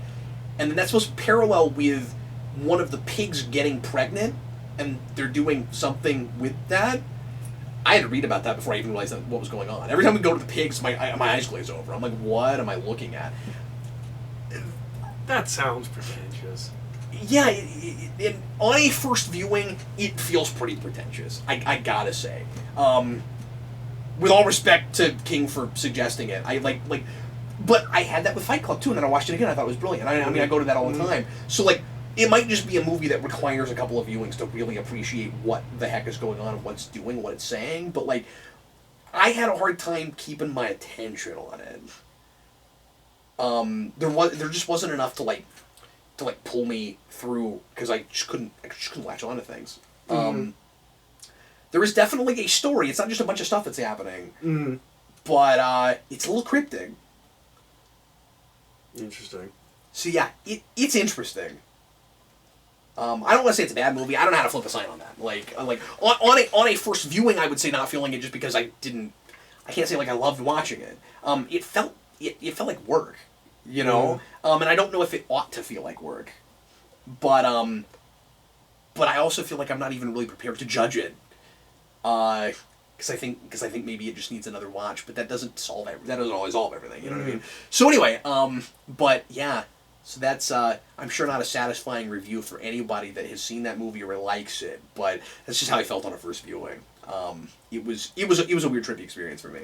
And then that's supposed to parallel with one of the pigs getting pregnant, and they're doing something with that. I had to read about that before I even realized what was going on. Every time we go to the pigs, my eyes glaze over. I'm like, what am I looking at? That sounds pretentious. Yeah, on a first viewing, it feels pretty pretentious. I gotta say. With all respect to King for suggesting it, I like. But I had that with Fight Club too, and then I watched it again. I thought it was brilliant. I mean, I go to that all the time. So like, it might just be a movie that requires a couple of viewings to really appreciate what the heck is going on, what's doing, what it's saying. But like, I had a hard time keeping my attention on it. There just wasn't enough to pull me through, because I just couldn't latch on to things. There is definitely a story. It's not just a bunch of stuff that's happening, but it's a little cryptic. Interesting. So yeah, it's interesting. I don't want to say it's a bad movie. I don't know how to flip a sign on that. Like on a first viewing, I would say not feeling it just because I can't say like I loved watching it. It felt like work, you know. And I don't know if it ought to feel like work, but I also feel like I'm not even really prepared to judge it. Because I think maybe it just needs another watch, but that doesn't always solve everything. You know what I mean? So anyway, but yeah, so that's I'm sure not a satisfying review for anybody that has seen that movie or likes it, but that's just how I felt on a first viewing. It was a weird trippy experience for me.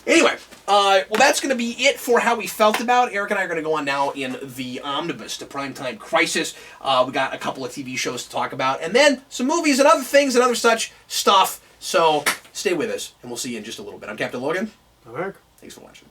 Anyway, well, that's going to be it for how we felt about it. Eric and I are going to go on now in the omnibus to Primetime Crisis. We got a couple of TV shows to talk about, and then some movies and other things and other such stuff. So stay with us, and we'll see you in just a little bit. I'm Captain Logan. I'm Eric. Thanks for watching.